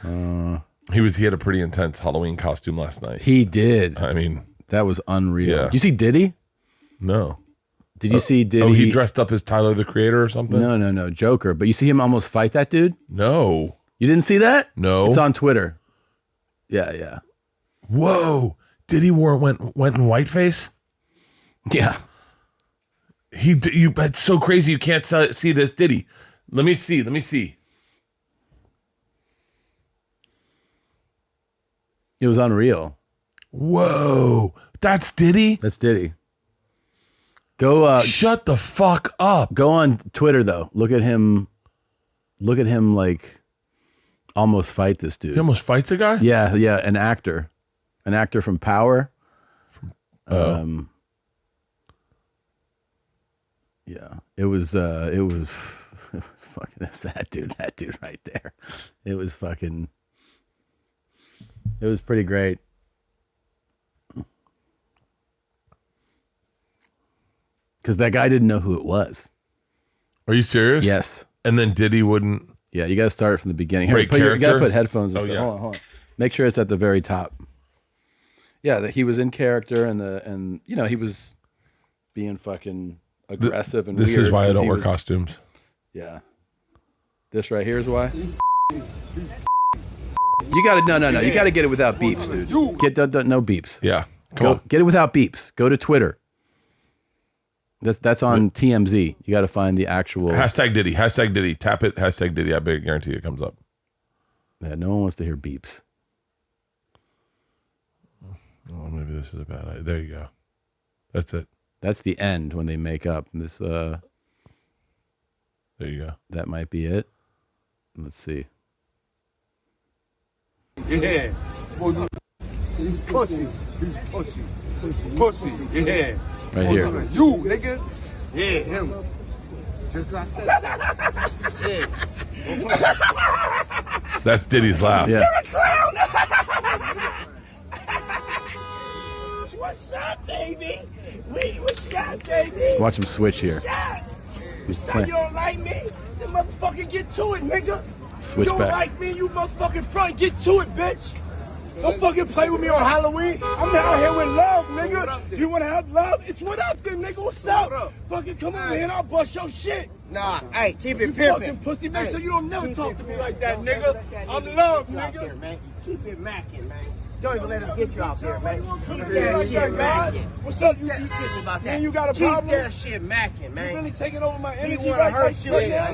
He had a pretty intense Halloween costume last night. He did. I mean, That was unreal. Yeah. Did you see Diddy? no. Did you see Diddy? Oh, he dressed up as Tyler the Creator or something? No, Joker. But you see him almost fight that dude? No. You didn't see that? No. It's on Twitter. Yeah. Whoa. Diddy went in whiteface? Yeah. It's so crazy you can't see this, Diddy. Let me see. It was unreal. Whoa. That's Diddy? That's Diddy. Go Shut the fuck up. go on Twitter though. Look at him like almost fight this dude. He almost fights a guy? Yeah, an actor from Power. Yeah, it was fucking that dude right there. It was pretty great. Because that guy didn't know who it was. Are you serious? Yes. And then Diddy wouldn't. Yeah, you got to start it from the beginning. Here, Great you got to character? put headphones and Oh, stuff. yeah. Hold on. Make sure it's at the very top. Yeah, that he was in character and he was being fucking aggressive and This weird is why I 'cause don't he wear was- costumes. Yeah. This right here is why. You got to no. You got to get it without beeps, dude. Get no beeps. Yeah. Come on. Get it without beeps. Go to Twitter. That's on TMZ. You got to find the actual. Hashtag Diddy. Tap it. Hashtag Diddy. I guarantee it comes up. Yeah, no one wants to hear beeps. Oh, maybe this is a bad idea. There you go. That's it. That's the end when they make up. This There you go. that might be it. Let's see. Yeah. He's pussy. Pussy. Yeah. Right here. You, nigga. Yeah, him. Just 'cause I said that. Yeah. That's Diddy's laugh. Yeah. What's up, baby? What's up, baby? Watch him switch here. He's Say playing. you don't like me? Then motherfucker get to it, nigga. Switch You don't back. like me, you motherfucking front. Get to it, bitch. Don't fucking play with me on Halloween. I'm out here with love, nigga. You wanna have love? It's what up then, nigga. What's up? Fucking come over here and I'll bust your shit. Nah, hey, keep it You pimpin'. fucking pussy. Make sure you don't never keep talk it to me pimpin'. like that, Don't nigga. let that I'm nigga love, get you out nigga. there, man. Keep it mackin', man. Don't even let him get you out there, man. Come Keep here that like shit that, mackin'. What's up? You kidding about that? Man, you got a Keep problem? that shit mackin', You man. really taking over my He energy wanna right hurt you. right Nah,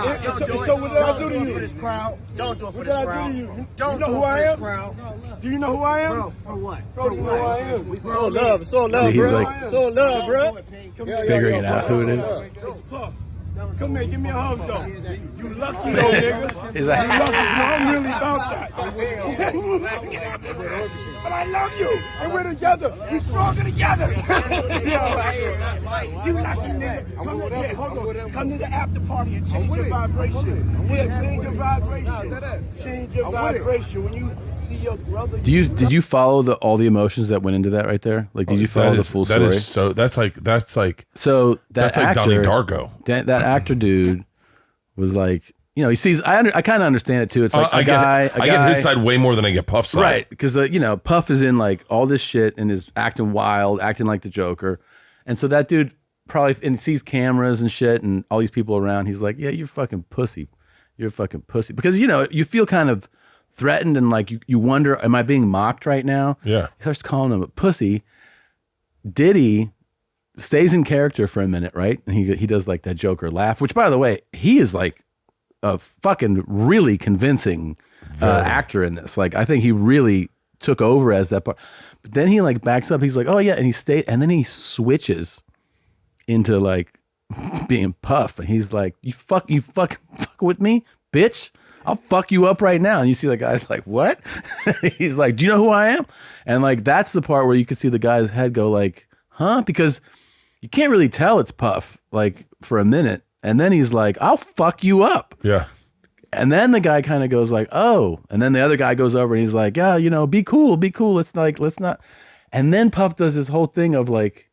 now? don't So do it. what did I do to Don't you? for this crowd. Don't do it for What this did I do crowd. to you? Don't You know do it who for I this am? crowd. Do you know who I am? Bro, for what? Bro, do you know who I am? It's all love. It's all love, See, he's bro. like- It's all love, bro. He's figuring it out who it is. It's Puff. Come here, give me a hug, though. You lucky, though, nigga. Is that- You lucky. No, I'm really about that. But I love you, and we're together. We're stronger together. You lucky, nigga. Come to, yeah, hold on. Come to the after party and change your vibration. Yeah, change your vibration. Change your vibration. When you see your brother. Did you follow all the emotions that went into that right there? Like, did you follow the full that story? is so that's like So that that's like actor, Donnie Darko. that actor dude was like, he sees. I kind of understand it too. It's like I a guy. get his side way more than I get Puff's side. right? Because Puff is in like all this shit and is acting wild, acting like the Joker, and so that dude probably and sees cameras and shit and all these people around. He's like, yeah, you're fucking pussy. You're a fucking pussy because you feel kind of threatened and like you wonder, am I being mocked right now? Yeah. He starts calling him a pussy. Diddy stays in character for a minute, right? And he does like that Joker laugh, which by the way, he is like a fucking really convincing actor in this. Like I think he really took over as that part. But then he like backs up. He's like, oh yeah, and then he switches into like being Puff, and he's like, you fucking fuck with me, bitch. I'll fuck you up right now. And you see the guy's like, what? He's like, do you know who I am? And like, that's the part where you can see the guy's head go like, huh? Because you can't really tell it's Puff like for a minute. And then he's like, I'll fuck you up. Yeah. And then the guy kind of goes like, oh. And then the other guy goes over and he's like, yeah, be cool. Let's not. And then Puff does this whole thing of like,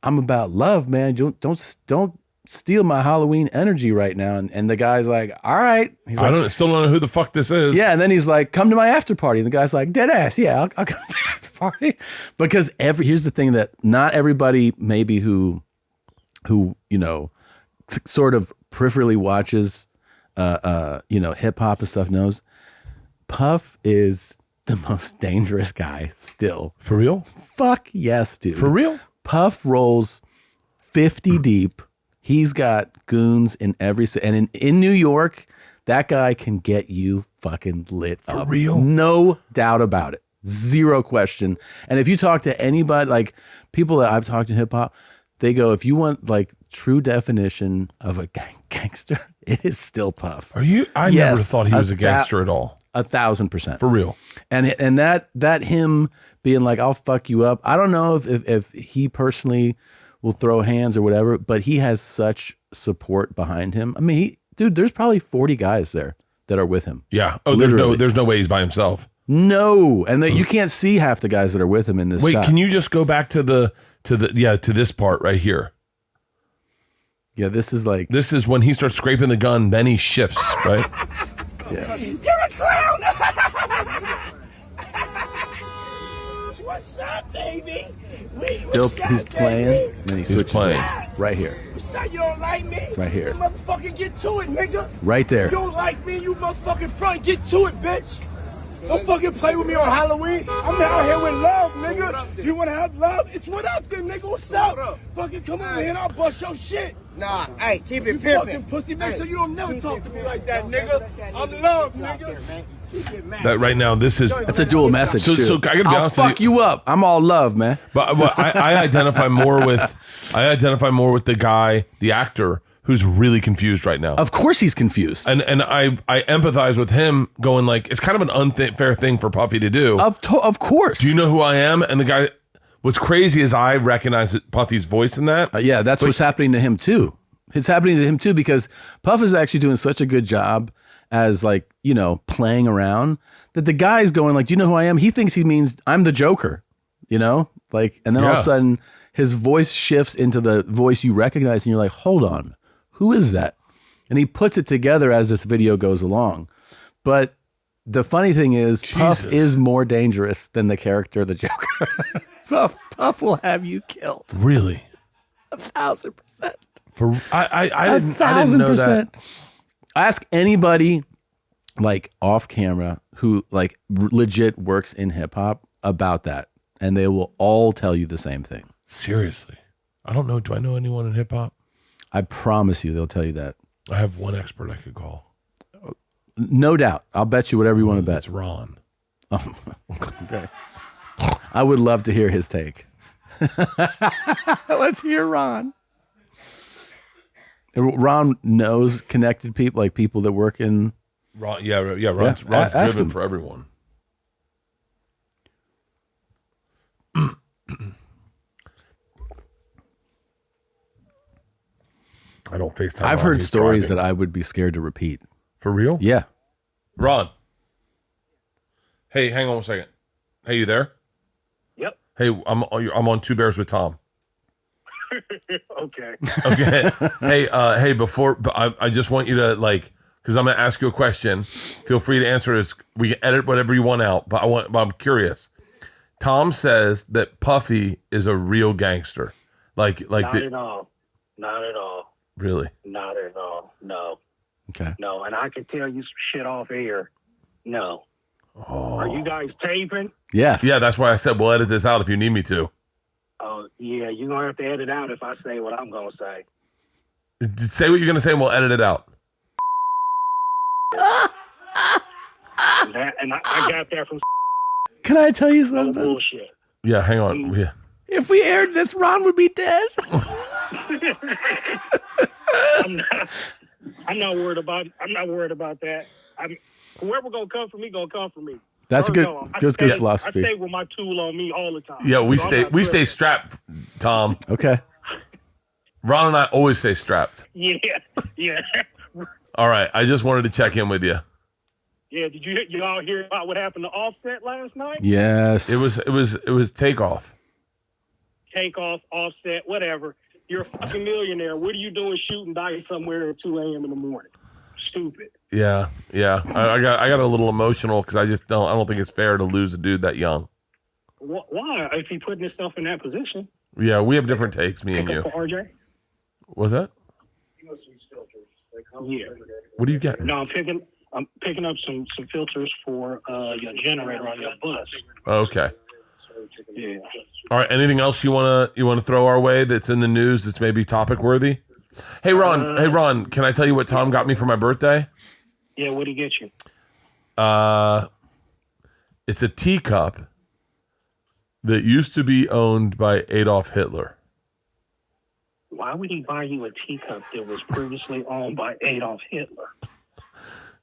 I'm about love, man. Don't steal my Halloween energy right now. And the guy's like, all right. He's like, Still don't know who the fuck this is. yeah. And then he's like, come to my after party. And the guy's like, dead ass. Yeah, I'll come to the after party. Because here's the thing that not everybody maybe who sort of peripherally watches, hip hop and stuff knows. Puff is the most dangerous guy still. For real? Fuck yes, dude. For real? Puff rolls 50 deep. He's got goons in every and in New York, that guy can get you fucking lit up. For real? No doubt about it. Zero question. And if you talk to anybody, like people that I've talked to in hip hop, they go, if you want like true definition of a gangster, it is still Puff. Are you? I Yes, never thought he was a gangster at all. 1,000%. For real. And that him being like, I'll fuck you up. I don't know if he personally will throw hands or whatever, but he has such support behind him. I mean, there's probably 40 guys there that are with him. Yeah. Oh, Literally. there's no way he's by himself. No, and you can't see half the guys that are with him in this. Wait, shot. can you just go back to this part right here? Yeah, this is like This is when he starts scraping the gun, then he shifts, right? yeah. You're a clown! What's up, baby? Still, he's playing, and then he switches playing. right here, What's up, you don't like me? Right here. You motherfucking get to it, nigga. right there. You don't like me, you motherfucking front. Get to it, bitch. Don't fucking play with me on Halloween. I'm out here with love, nigga. You wanna have love? It's what up then, nigga. What's up? Fucking come over here and I'll bust your shit. Nah, hey, keep it You pimpin'. fucking pussy. Make sure you don't never keep talk it to me pimpin'. like that, Don't nigga. let that I'm nigga love, get you out there, nigga. man. Keep it mad. That right now, this is. That's a dual message So- too. so I gotta be I'll honest with fuck you up. I'm all love, man. But I identify more with the guy, the actor, who's really confused right now. Of course, he's confused. And I empathize with him, going like, it's kind of an unfair thing for Puffy to do. Of course. Do you know who I am? And the guy, what's crazy is I recognize Puffy's voice in that. Yeah, that's what's happening to him too. It's happening to him too because Puff is actually doing such a good job as like, playing around that the guy's going like, do you know who I am? He thinks he means I'm the Joker, like, and then all of Yeah. a sudden his voice shifts into the voice you recognize and you're like, hold on, who is that? And he puts it together as this video goes along. But the funny thing is, Puff Jesus. is more dangerous than the character the Joker. Puff will have you killed. Really? 1,000%. For I didn't know that. Ask anybody like off camera who like legit works in hip hop about that, and they will all tell you the same thing. Seriously. I don't know. Do I know anyone in hip hop? I promise you, they'll tell you that. I have one expert I could call. No doubt. I'll bet you whatever you want to bet. That's Ron. Oh, okay. I would love to hear his take. Let's hear Ron. Ron knows connected people, like people that work in. Ron, yeah. Ron's ask driven him. for everyone. I don't FaceTime. I've Ron, heard he's stories driving. that I would be scared to repeat. For real? Yeah. Ron. Hey, hang on a second. Hey, you there? Yep. Hey, I'm on Two Bears with Tom. Okay. Okay. Hey, before I just want you to because I'm gonna ask you a question. Feel free to answer this. We can edit whatever you want out, but I'm curious. Tom says that Puffy is a real gangster. Not at all. Not at all. Really? Not at all. No. Okay. No. And I could tell you some shit off air. No. Oh. Are you guys taping? Yes. Yeah, that's why I said we'll edit this out if you need me to. Oh, yeah. You're going to have to edit out if I say what I'm going to say. Say what you're gonna say, and we'll edit it out. And I got that from Can I tell you no something? bullshit. Yeah, hang on. Yeah. If we aired this, Ron would be dead. I'm not worried about that. Whoever gonna come for me, gonna come for me. That's a good philosophy. I stay with my tool on me all the time. Yeah, we So I'm stay not we stay tripping. strapped, Tom. Okay. Ron and I always stay strapped. Yeah. All right, I just wanted to check in with you. Yeah, did you all hear about what happened to Offset last night? Yes. It was Takeoff. Takeoff, Offset, whatever. You're a fucking millionaire. What are you doing shooting dice somewhere at 2 a.m. in the morning? Stupid. Yeah. I got a little emotional because I don't think it's fair to lose a dude that young. Why? If he putting himself in that position. Yeah, we have different takes, me and Pick you. up for RJ? What's that? Yeah. What do you get? No, I'm picking up some filters for your generator on your bus. Okay. Yeah. All right. Anything else you wanna throw our way that's in the news that's maybe topic worthy? Hey Ron, can I tell you what Tom got me for my birthday? Yeah, what'd he get you? It's a teacup that used to be owned by Adolf Hitler. Why would he buy you a teacup that was previously owned by Adolf Hitler?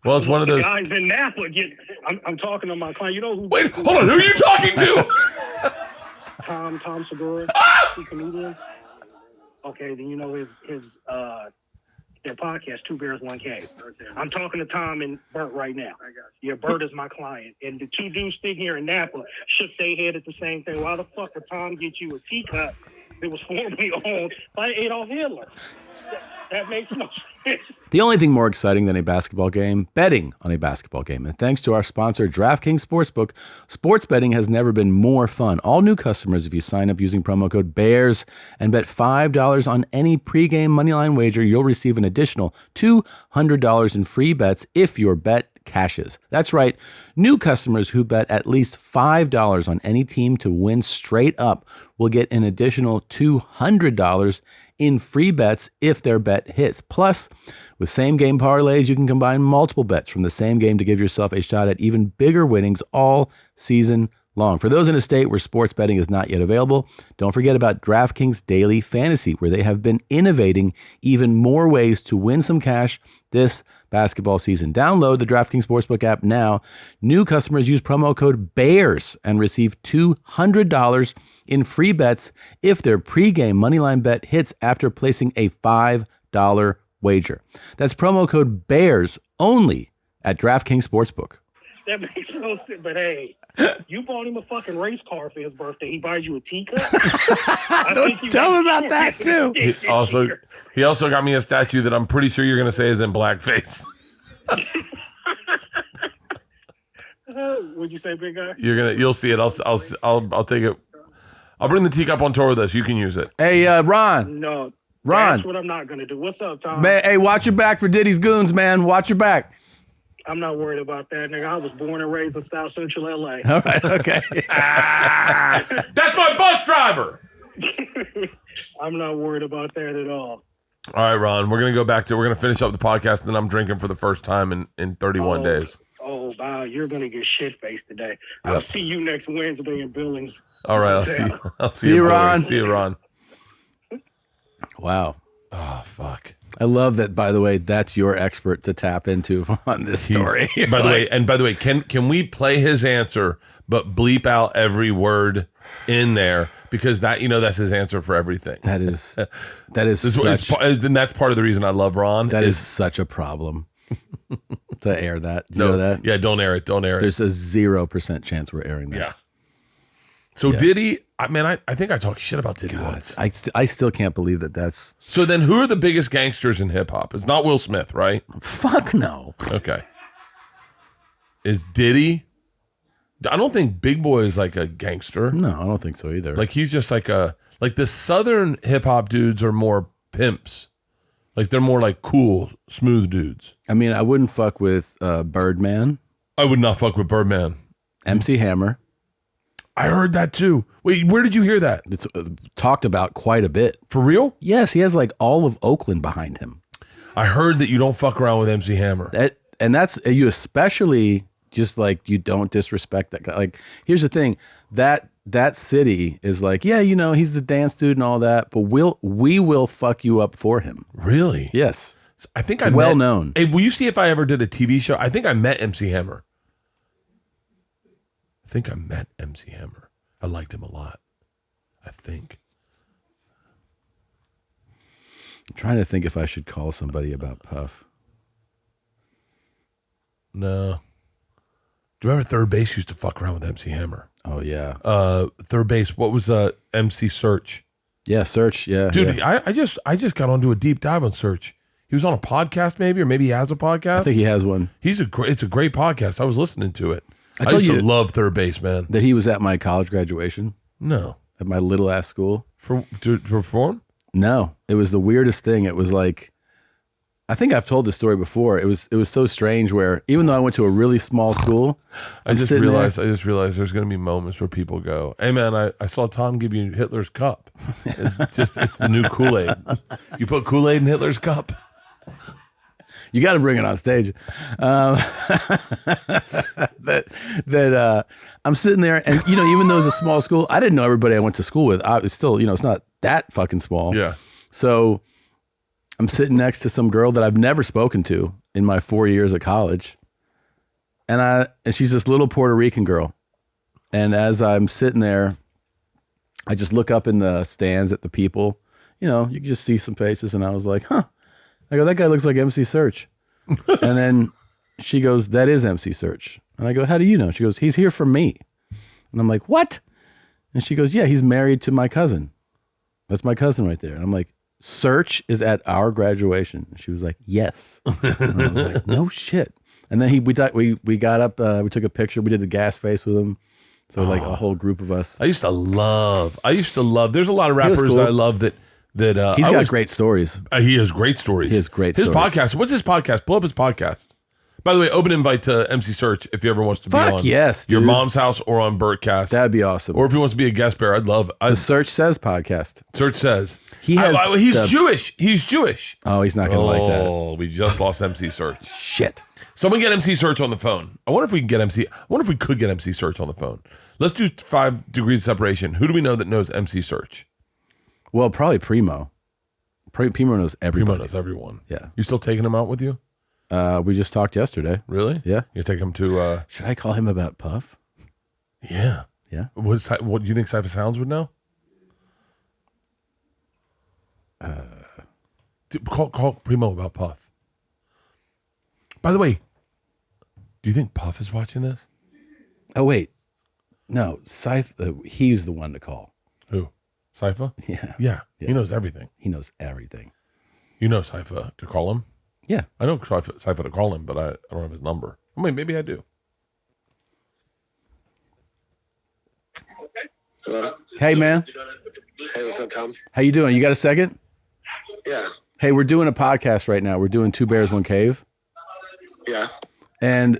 Well, it's one of The those. guys in Napa I'm talking to my client. You know who? Wait, hold on. Who are you talking to? Tom Segura, two comedians. Okay, then you know his their podcast, Two Bears, One Cave. I'm talking to Tom and Bert right now. Yeah, Bert is my client. And the two dudes sitting here in Napa shook their head at the same thing. Why the fuck would Tom get you a teacup that was formerly owned by Adolf Hitler? That makes no sense. The only thing more exciting than a basketball game, betting on a basketball game. And thanks to our sponsor, DraftKings Sportsbook, sports betting has never been more fun. All new customers, if you sign up using promo code BEARS and bet $5 on any pregame moneyline wager, you'll receive an additional $200 in free bets if your bet cashes. That's right. New customers who bet at least $5 on any team to win straight up will get an additional $200 in free bets if their bet hits. Plus, with same game parlays, you can combine multiple bets from the same game to give yourself a shot at even bigger winnings all season long. For those in a state where sports betting is not yet available, don't forget about DraftKings Daily Fantasy, where they have been innovating even more ways to win some cash this basketball season. Download the DraftKings Sportsbook app now. New customers use promo code BEARS and receive $200 in free bets if their pregame moneyline bet hits after placing a $5 wager. That's promo code BEARS only at DraftKings Sportsbook. That makes no sense. But hey, you bought him a fucking race car for his birthday. He buys you a teacup. Don't tell him about that too. He also got me a statue that I'm pretty sure you're going to say is in blackface. What'd you say, big guy? You'll see it. I'll take it. I'll bring the teacup on tour with us. You can use it. Hey, Ron. No. Ron. That's what I'm not gonna do. What's up, Tom? Man, hey, watch your back for Diddy's goons, man. Watch your back. I'm not worried about that, nigga. I was born and raised in South Central LA. All right, okay. That's my bus driver. I'm not worried about that at all. All right, Ron. We're gonna finish up the podcast, and then I'm drinking for the first time in 31 days. Oh wow, you're gonna get shit faced today. I'll see you next Wednesday in Billings. All right, I'll see you, you, Ron. See you, Ron. Wow. Oh fuck. I love that. By the way, that's your expert to tap into on this story. By the way, can we play his answer, but bleep out every word in there because that's his answer for everything. That is such. And that's part of the reason I love Ron. That is such a problem to air that. Do you know that? Yeah, don't air it. Don't air it. There's a 0% chance we're airing that. Yeah. So Diddy, I think I talked shit about Diddy once. I still can't believe that's. So then who are the biggest gangsters in hip hop? It's not Will Smith, right? Fuck no. Okay. Is Diddy? I don't think Big Boy is like a gangster. No, I don't think so either. Like he's just like the Southern hip hop dudes are more pimps. Like they're more like cool, smooth dudes. I mean, I wouldn't fuck with Birdman. I would not fuck with Birdman. MC Hammer. I heard that too. Wait, where did you hear that? It's talked about quite a bit. For real? Yes, he has like all of Oakland behind him. I heard that you don't fuck around with MC Hammer. And that's you especially just like you don't disrespect that guy. Like here's the thing, that city is like, yeah, he's the dance dude and all that, but we will fuck you up for him. Really? Yes. I think well known. Hey, will you see if I ever did a TV show? I think I met MC Hammer. I liked him a lot. I think. I'm trying to think if I should call somebody about Puff. No. Do you remember Third Base used to fuck around with MC Hammer? Oh yeah. Third Base. What was MC Serch? Yeah, Serch. Yeah, dude. Yeah. I just got onto a deep dive on Serch. He was on a podcast, or maybe he has a podcast. I think he has one. It's a great podcast. I was listening to it. I told used you to love Third Base, man. That he was at my college graduation. No. At my little ass school. To perform? No. It was the weirdest thing. It was like, I think I've told this story before. It was so strange where even though I went to a really small school, I just realized there's going to be moments where people go, hey man, I saw Tom give you Hitler's cup. It's the new Kool-Aid. You put Kool-Aid in Hitler's cup? You got to bring it on stage. I'm sitting there, and even though it's a small school, I didn't know everybody I went to school with. I was still, it's not that fucking small. Yeah. So I'm sitting next to some girl that I've never spoken to in my 4 years of college, and she's this little Puerto Rican girl. And as I'm sitting there, I just look up in the stands at the people. You can just see some faces, and I was like, huh. I go, that guy looks like MC Serch. And then she goes, that is MC Serch. And I go, how do you know? She goes, he's here for me. And I'm like, what? And she goes, yeah, he's married to my cousin. That's my cousin right there. And I'm like, Serch is at our graduation. And she was like, yes. And I was like, no shit. And then we got up, we took a picture, we did the gas face with him. So like a whole group of us. I used to love, there's a lot of rappers cool. I love that he's got great stories. He has great stories. His stories. Podcast. What's his podcast? Pull up his podcast. By the way, open invite to MC Serch if he ever wants to be on yes, your dude. Mom's house or on Bertcast. That'd be awesome. Or if he wants to be a guest pair, I'd love. The Serch Says podcast. Serch Says. He's Jewish. He's Jewish. Oh, he's not going to like that. Oh, we just lost MC Serch. Shit. Someone get MC Serch on the phone. I wonder if we could get MC Serch on the phone. Let's do 5 degrees of separation. Who do we know that knows MC Serch? Well, probably Primo. Primo knows everybody. Primo knows everyone. Yeah. You still taking him out with you? We just talked yesterday. Really? Yeah. You take him to... Should I call him about Puff? Yeah. Yeah. What do you think Cipha Sounds would know? Call Primo about Puff. By the way, do you think Puff is watching this? Oh, wait. No, Cipha, he's the one to call. Who? Cipha? Yeah. Yeah. He knows everything. He knows everything. You know Cipha to call him? Yeah. I know Cipha to call him, but I don't have his number. I mean, maybe I do. Hello? Hey, man. Hey, what's up, Tom? How you doing? You got a second? Yeah. Hey, we're doing a podcast right now. We're doing Two Bears, One Cave. Yeah. And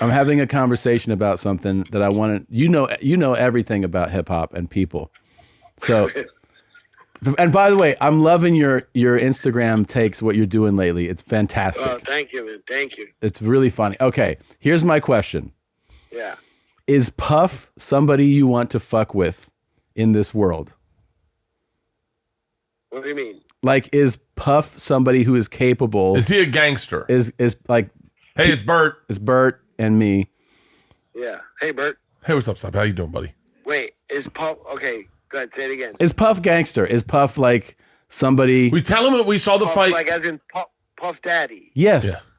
I'm having a conversation about something that I want to, you know everything about hip hop and people. So, and by the way, I'm loving your Instagram takes, what you're doing lately. It's fantastic. Oh, thank you, man. Thank you. It's really funny. Okay, here's my question. Yeah. Is Puff somebody you want to fuck with in this world? What do you mean? Like, is Puff somebody who is capable? Is he a gangster? Is like, Hey, it's Bert. it's Bert and me. Yeah. Hey, Bert. Hey, what's up, Sub? How you doing, buddy? Wait, is Puff... Okay, go ahead. Say it again. Is Puff gangster? Is Puff like somebody? We tell him that we saw the Puff, fight. like as in Puff Daddy. Yes.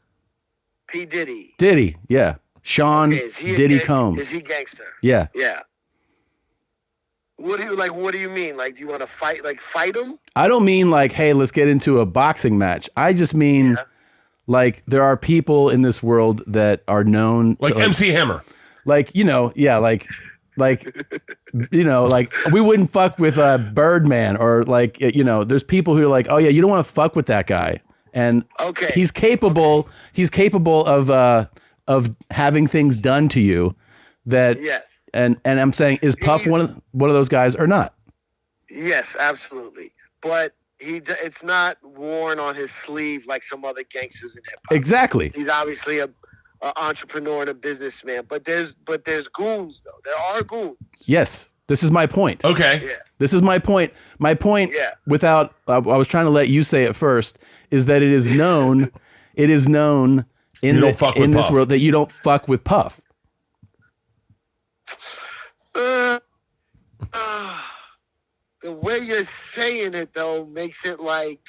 P. Diddy. Diddy. Yeah. Sean Okay, is he a Diddy gang- Combs. Is he gangster? Yeah. Yeah. What do you mean? Like, do you want to fight him? I don't mean like, hey, let's get into a boxing match. I just mean like there are people in this world that are known like to, MC Hammer. like, you know, yeah, like you know, like we wouldn't fuck with Birdman, or like, you know, there's people who are like, oh yeah, you don't want to fuck with that guy. And Okay. he's capable of having things done to you that Yes. and I'm saying, is Puff one of those guys or not? Yes, absolutely. But it's not worn on his sleeve like some other gangsters in hip hop. Exactly. He's obviously a entrepreneur and a businessman. But there's goons though. There are goons. Yes. This is my point. Okay. Yeah. This is my point. My point, Yeah. without, I was trying to let you say it first, is that it is known in You don't fuck with this Puff. world that you don't fuck with Puff. The way you're saying it though makes it like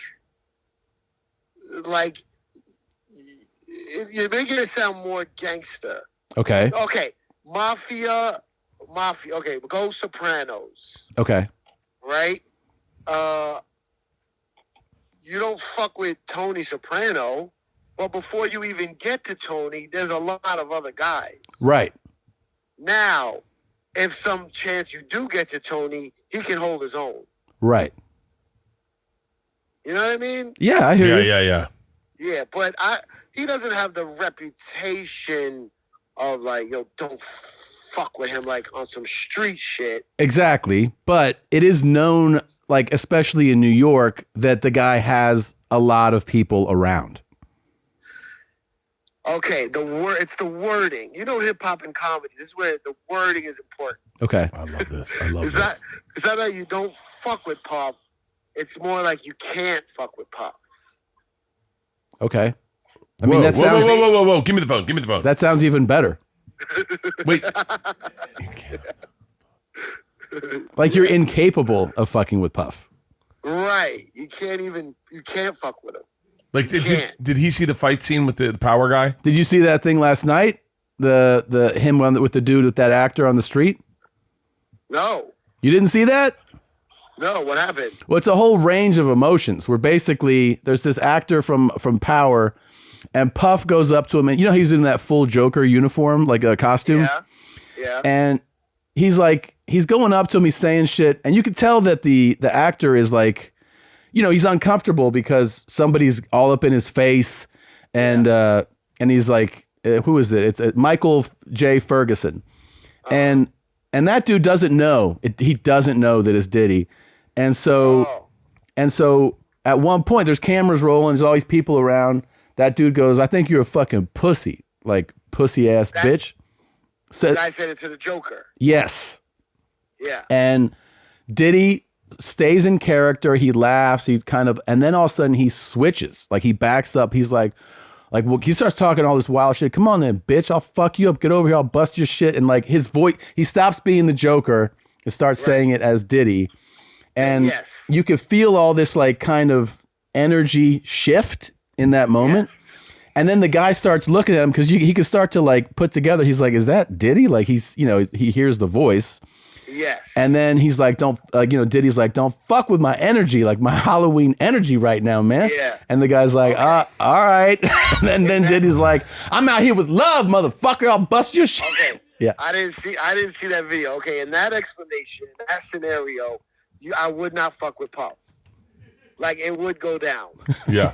you're making it sound more gangster. Okay. Okay, mafia. Okay, go Sopranos, Okay. right? You don't fuck with Tony Soprano, but before you even get to Tony, there's a lot of other guys. Right. Now, if some chance you do get to Tony, he can hold his own. Right. You know what I mean? Yeah, I hear you. Yeah. Yeah, but he doesn't have the reputation of like, yo, don't fuck with him like on some street shit. Exactly. But it is known, like, especially in New York, that the guy has a lot of people around. Okay, it's the wording. You know, hip hop and comedy. This is where the wording is important. Okay. I love this. I love It's this. not that you don't fuck with Puff. It's more like you can't fuck with Puff. Okay. I mean, that whoa, sounds whoa. Give me the phone. Give me the phone. that sounds even better. Wait. Like you're incapable of fucking with Puff. Right. You can't fuck with him. Like, can't. did he see the fight scene with the power guy? Did you see that thing last night? The him with the dude with that actor on the street? No. You didn't see that? No, what happened? Well, it's a whole range of emotions where basically there's this actor from Power, and Puff goes up to him, and you know he's in that full Joker uniform, like a costume. Yeah. And he's going up to him, he's saying shit, and you could tell that the actor is like, you know, he's uncomfortable because somebody's all up in his face, and he's like, who is it? It's Michael J. Ferguson, and that dude doesn't know. He doesn't know that it's Diddy, and so at one point there's cameras rolling, there's all these people around. That dude goes, "I think you're a fucking pussy, like pussy ass bitch." The guy said it to the Joker. Yes. Yeah. And Diddy stays in character. He laughs. He kind of, and then all of a sudden he switches. Like he backs up. He's like, well, he starts talking all this wild shit. Come on then, bitch. I'll fuck you up. Get over here. I'll bust your shit. And like his voice, he stops being the Joker and starts saying it as Diddy. And you could feel all this like kind of energy shift in that moment. Yes. And then the guy starts looking at him because he could start to like put together. He's like, is that Diddy? Like he's, you know, he hears the voice. Yes. And then he's like, Diddy's like, don't fuck with my energy, like my Halloween energy right now, man. Yeah. And the guy's like, all right. And then Diddy's like, I'm out here with love, motherfucker. I'll bust your shit. Okay. Yeah. I didn't see that video. Okay, in that explanation, in that scenario, I would not fuck with Puff. Like, it would go down. Yeah.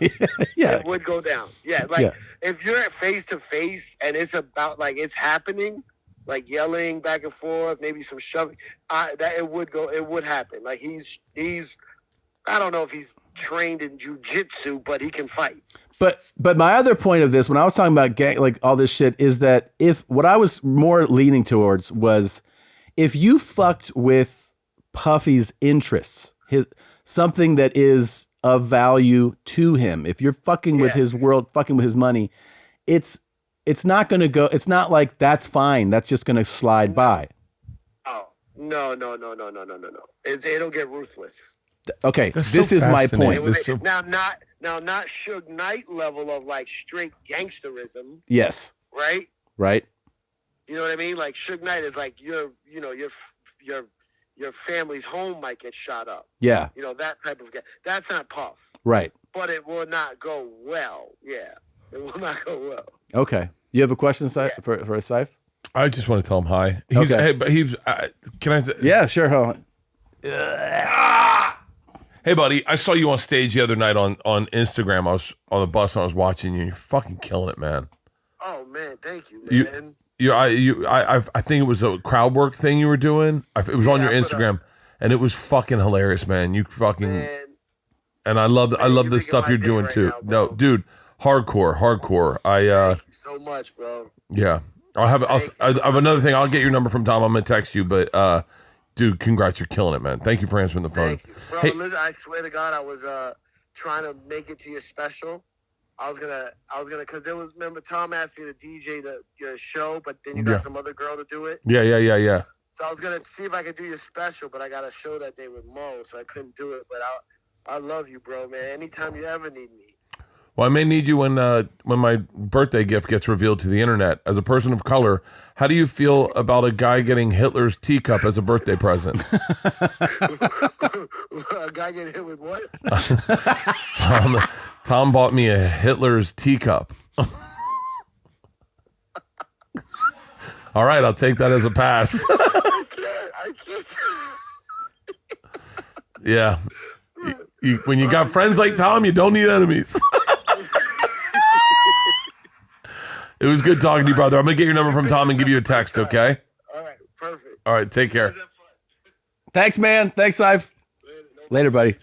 Yeah. It would go down. Yeah, like, if you're face to face and it's about, like, it's happening, like yelling back and forth, maybe some shoving, it would happen. Like, he's I don't know if he's trained in jujitsu, but he can fight. But my other point of this, when I was talking about like all this shit, is that what I was more leaning towards was if you fucked with Puffy's interests, something that is of value to him, if you're fucking with his world, fucking with his money, it's not going to go. It's not like that's fine. That's just going to slide by. Oh, no. It'll get ruthless. Okay, this is my point. Now, not Suge Knight level of like straight gangsterism. Yes. Right. Right. You know what I mean? Like Suge Knight is like your family's home might get shot up. Yeah. You know, that type of guy. That's not Puff. Right. But it will not go well. Yeah. It will not go well. Okay. You have a question for a Cipha? I just want to tell him hi. Can I? Yeah, sure. Hold on. Hey, buddy, I saw you on stage the other night on Instagram. I was on the bus and I was watching you. You're fucking killing it, man. Oh man, thank you, man. I think it was a crowd work thing you were doing. It was on your Instagram, and it was fucking hilarious, man. You fucking, and I love the stuff you're doing too. No, dude, hardcore. Thank you so much, bro. Yeah, I have another thing. I'll get your number from Tom. I'm gonna text you, but dude, congrats, you're killing it, man. Thank you for answering the phone. Thank you, bro. Hey, Listen, I swear to God, I was trying to make it to your special. I was gonna, cause remember Tom asked me to DJ your show, but then you got some other girl to do it. Yeah. So I was gonna see if I could do your special, but I got a show that day with Mo, so I couldn't do it. But I love you, bro, man. Anytime you ever need me. Well, I may need you when my birthday gift gets revealed to the internet. As a person of color, how do you feel about a guy getting Hitler's teacup as a birthday present? A guy getting hit with what? Tom bought me a Hitler's teacup. All right, I'll take that as a pass. I can't. Yeah. When you got friends like Tom, you don't need enemies. It was good talking to you, brother. I'm going to get your number from Tom and give you a text, okay? All right, perfect. All right, take care. Thanks, man. Thanks, Cipha. Later, buddy.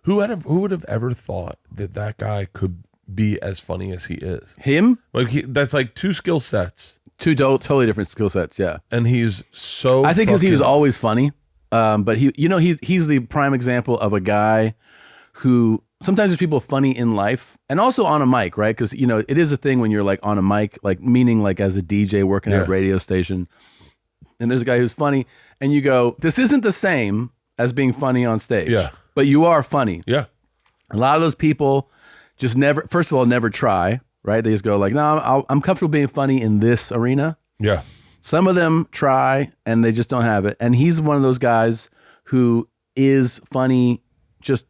Who would have ever thought that guy could be as funny as he is? Him? Like that's like two skill sets. Two totally different skill sets, yeah. And he's so I think because he was always funny. But he's the prime example of a guy who sometimes there's people funny in life and also on a mic, right? Because it is a thing when you're like on a mic, like meaning like as a DJ working at a radio station, and there's a guy who's funny, and you go, this isn't the same as being funny on stage. Yeah. But you are funny. Yeah. A lot of those people just never try, right? They just go like, no, I'm comfortable being funny in this arena. Yeah. Some of them try and they just don't have it. And he's one of those guys who is funny, just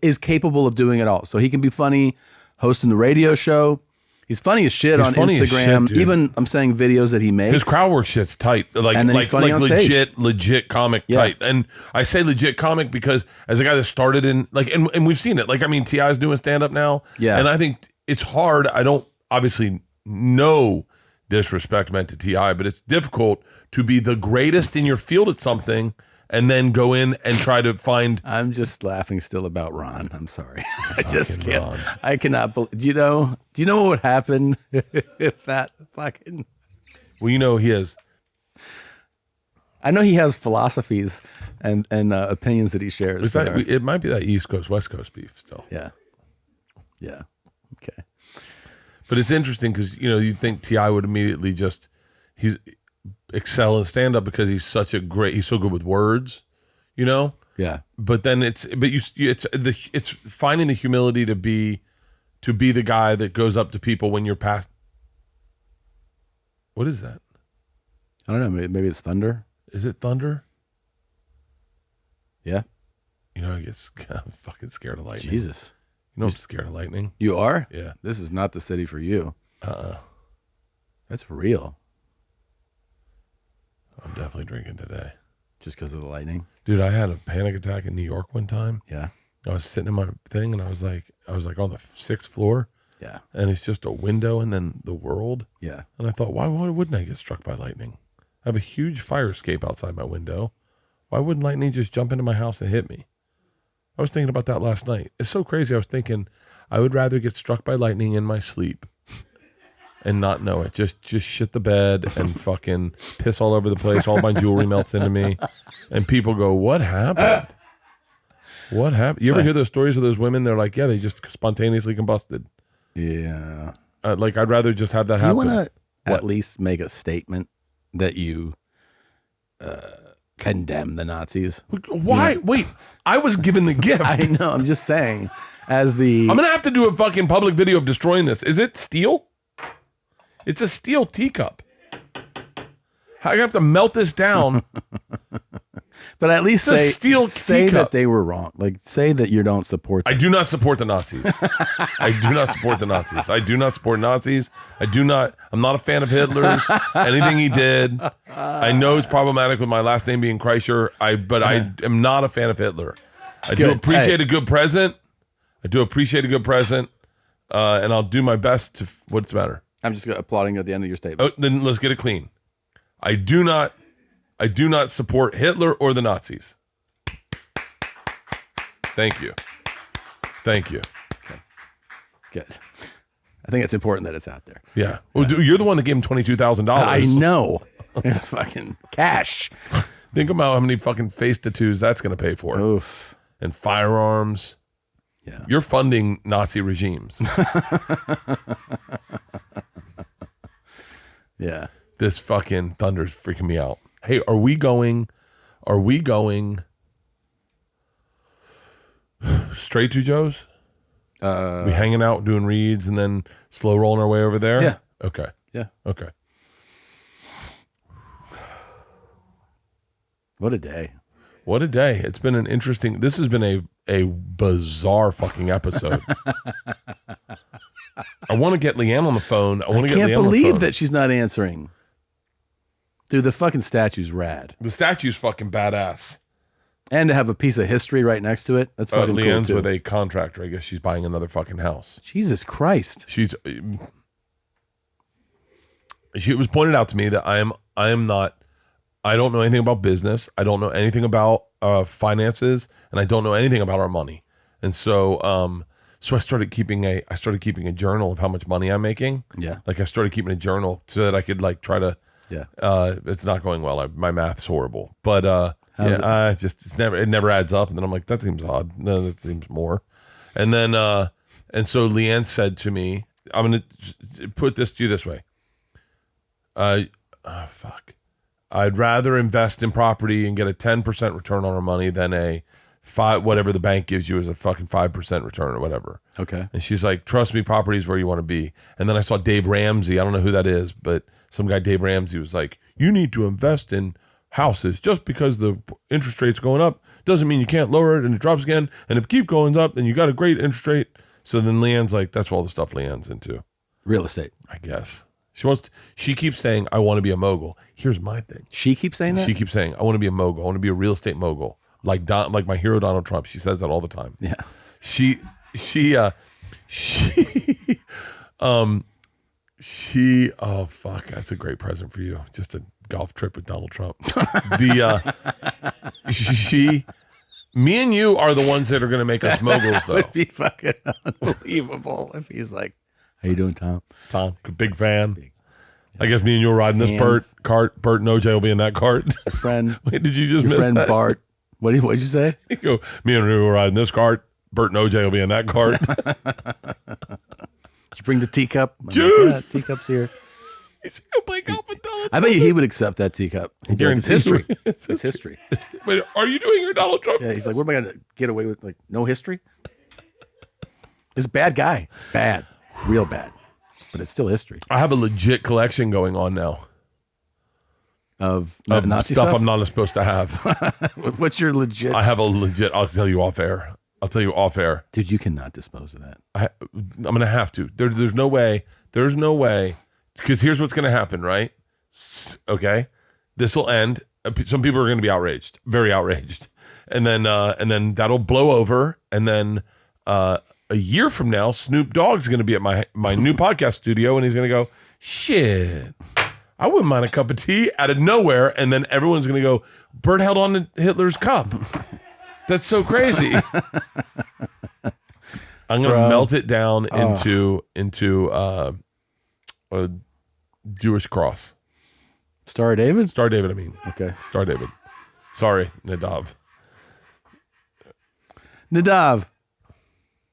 is capable of doing it all. So he can be funny hosting the radio show. He's funny as shit on Instagram. Shit, even I'm saying videos that he makes. His crowd work shit's tight. And then he's funny on stage. legit comic tight. And I say legit comic because as a guy that started in and we've seen it. Like, I mean, T.I.'s doing stand up now. Yeah. And I think it's hard. I don't obviously know disrespect meant to T.I., but it's difficult to be the greatest in your field at something and then go in and try to find. I'm just laughing still about Ron. I'm sorry. I just can't. Ron. I cannot believe. Do you know what would happen if that fucking. Well, he has. I know he has philosophies and opinions that he shares. It might be that East Coast, West Coast beef still. Yeah. Yeah. Okay. But it's interesting because, you think T.I. would immediately he's excel in stand up because he's so good with words, Yeah. But then it's finding the humility to be the guy that goes up to people when you're past. What is that? I don't know. Maybe it's thunder. Is it thunder? Yeah. I get I'm fucking scared of lightning. Jesus. I'm scared of lightning. You are? Yeah. This is not the city for you. That's real. I'm definitely drinking today. Just because of the lightning? Dude, I had a panic attack in New York one time. Yeah. I was sitting in my thing and I was like on the 6th floor. Yeah. And it's just a window and then the world. Yeah. And I thought, why wouldn't I get struck by lightning? I have a huge fire escape outside my window. Why wouldn't lightning just jump into my house and hit me? I was thinking about that last night. It's so crazy. I was thinking I would rather get struck by lightning in my sleep and not know it. Just shit the bed and fucking piss all over the place. All my jewelry melts into me. And people go, what happened? What happened? You ever hear those stories of those women? They're like, yeah, they just spontaneously combusted. Yeah. Like, I'd rather just have that Do you happen. want to at least make a statement that you condemn the Nazis? Why? Wait, I was given the gift. I know. I'm just saying. As the I'm going to have to do a fucking public video of destroying this. Is it steel? It's a steel teacup. I'm going to have to melt this down. but at least It's a steel say teacup. that they were wrong. Like, say that you don't support them. I do not support the Nazis. I do not support the Nazis. I do not support Nazis. I'm not a fan of Hitler's. Anything he did. I know it's problematic with my last name being Kreischer, but I am not a fan of Hitler. I do Good. appreciate a good present. And I'll do my best to. What's the matter? I'm just applauding at the end of your statement. Oh, then let's get it clean. I do not support Hitler or the Nazis. Thank you. Good. I think it's important that it's out there. Yeah. Well, dude, you're the one that gave him $22,000. I know. Fucking cash. Think about how many fucking face tattoos that's going to pay for. Oof. And firearms. Yeah. You're funding Nazi regimes. Yeah. This fucking thunder's freaking me out. Hey, are we going straight to Joe's? We hanging out doing reads and then slow rolling our way over there? Yeah. Okay. Yeah. Okay. What a day. What a day. It's been this has been a bizarre fucking episode. I want to get Leanne on the phone. I can't believe that she's not answering. Dude, the fucking statue's rad. The statue's fucking badass. And to have a piece of history right next to it, that's fucking Leanne's cool too. with a contractor. I guess she's buying another fucking house. Jesus Christ. It was pointed out to me that I don't know anything about business. I don't know anything about finances, and I don't know anything about our money. And so I started keeping a journal of how much money I'm making. Yeah. Like I started keeping a journal so that I could like try to. Yeah. It's not going well. My math's horrible, but it never adds up. And then I'm like, that seems odd. No, that seems more. And then and so Leanne said to me, I'm gonna put this to you this way. Fuck. I'd rather invest in property and get a 10% return on our money than a whatever the bank gives you is a fucking 5% return or whatever. Okay. And she's like, trust me, property is where you want to be. And then I saw Dave Ramsey. I don't know who that is, but some guy, Dave Ramsey, was like, you need to invest in houses. Just because the interest rate's going up doesn't mean you can't lower it and it drops again. And if it keep going up, then you got a great interest rate. So then Leanne's like, that's all the stuff Leanne's into. Real estate. I guess. She keeps saying, I want to be a mogul. Here's my thing. She keeps saying that? She keeps saying, I want to be a mogul. I want to be a real estate mogul. Like my hero Donald Trump. She says that all the time. Yeah. Oh fuck, that's a great present for you. Just a golf trip with Donald Trump. Me and you are the ones that are going to make us moguls, though. That would be fucking unbelievable if he's like, how you doing, Tom? Tom, big fan. I guess me and you will ride in this cart. Bert and OJ will be in that cart. Your friend. Wait, did you just your miss friend that? Bart. What'd you say? You go, me and you will ride in this cart. Bert and OJ will be in that cart. Did you bring the teacup? Juice. Teacup's here. He's going to play golf with Donald I bet you he would accept that teacup. It's history. It's history. Wait, are you doing your Donald Trump? Yeah, he's like, what am I going to get away with? Like, no history? He's a bad guy. Bad. Real bad. But it's still history. I have a legit collection going on now. Of Nazi stuff I'm not supposed to have. What's your legit? I have a legit, I'll tell you off air. Dude, you cannot dispose of that. I'm going to have to. There's no way. There's no way. Because here's what's going to happen, right? Okay? this will end. Some people are going to be outraged, very outraged, and then that'll blow over, and then a year from now, Snoop Dogg's going to be at my new podcast studio, and he's going to go, shit, I wouldn't mind a cup of tea out of nowhere, and then everyone's going to go, Bert held on to Hitler's cup. That's so crazy. I'm going to melt it down into a Jewish cross. Star of David? Star of David, I mean. Okay. Star of David. Sorry, Nadav. Nadav,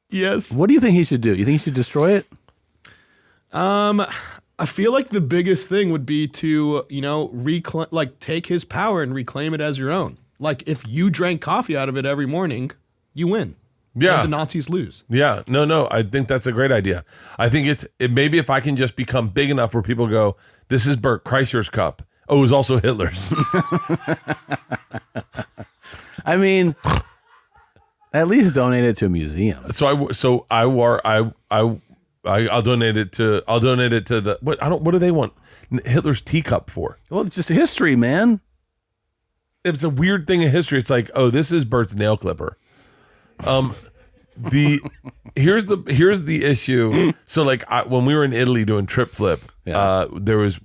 Yes. what do you think he should do? You think he should destroy it? I feel like the biggest thing would be to, reclaim, take his power and reclaim it as your own. Like, if you drank coffee out of it every morning, you win. Yeah. And the Nazis lose. Yeah, no, I think that's a great idea. I think it maybe if I can just become big enough where people go, this is Bert Kreischer's cup. Oh, it was also Hitler's. I mean, at least donate it to a museum. I'll donate it to the what do they want Hitler's teacup for? Well, it's just history, man. It's a weird thing in history. It's like, oh, this is Bert's nail clipper. Here's the issue. So like when we were in Italy doing trip flip, there was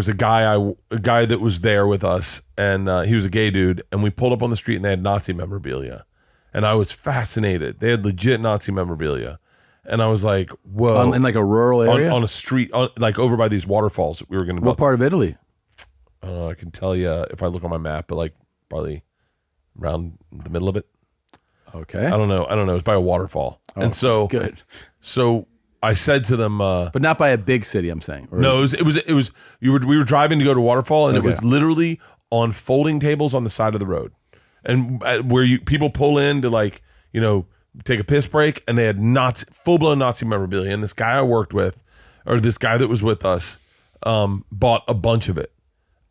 a guy that was there with us, and he was a gay dude, and we pulled up on the street and they had Nazi memorabilia, and I was fascinated. They had legit Nazi memorabilia, and I was like, whoa! In like a rural area, on a street, like over by these waterfalls that we were going to. What part of Italy? I can tell you if I look on my map, but like probably around the middle of it. Okay. I don't know. It's by a waterfall. And so good. So I said to them, but not by a big city, I'm saying. No, it was we were driving to go to waterfall, and it was literally on folding tables on the side of the road. And where people pull in to take a piss break, and they had full-blown Nazi memorabilia. And this guy I worked with, or this guy that was with us, bought a bunch of it.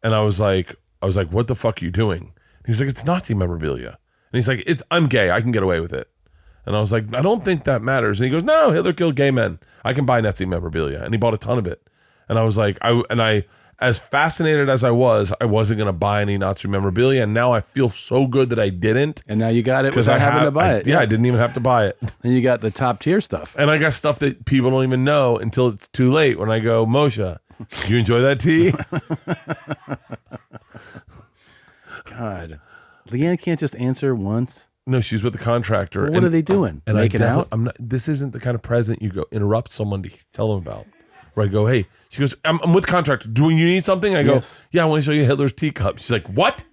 And I was like, what the fuck are you doing? And he's like, it's Nazi memorabilia. And he's like, I'm gay. I can get away with it. And I was like, I don't think that matters. And he goes, no, Hitler killed gay men. I can buy Nazi memorabilia. And he bought a ton of it. And I was like, as fascinated as I wasn't going to buy any Nazi memorabilia. And now I feel so good that I didn't. And now you got it without having to buy it. Yeah, I didn't even have to buy it. And you got the top tier stuff. And I got stuff that people don't even know until it's too late. When I go, Moshe, did you enjoy that tea? God. Leanne can't just answer once. No, she's with the contractor. Well, what are they doing? And Making out? This isn't the kind of present you go interrupt someone to tell them about. Where I go, hey, she goes, I'm with the contractor. Do you need something? I go, yes. Yeah, I want to show you Hitler's teacup. She's like, what?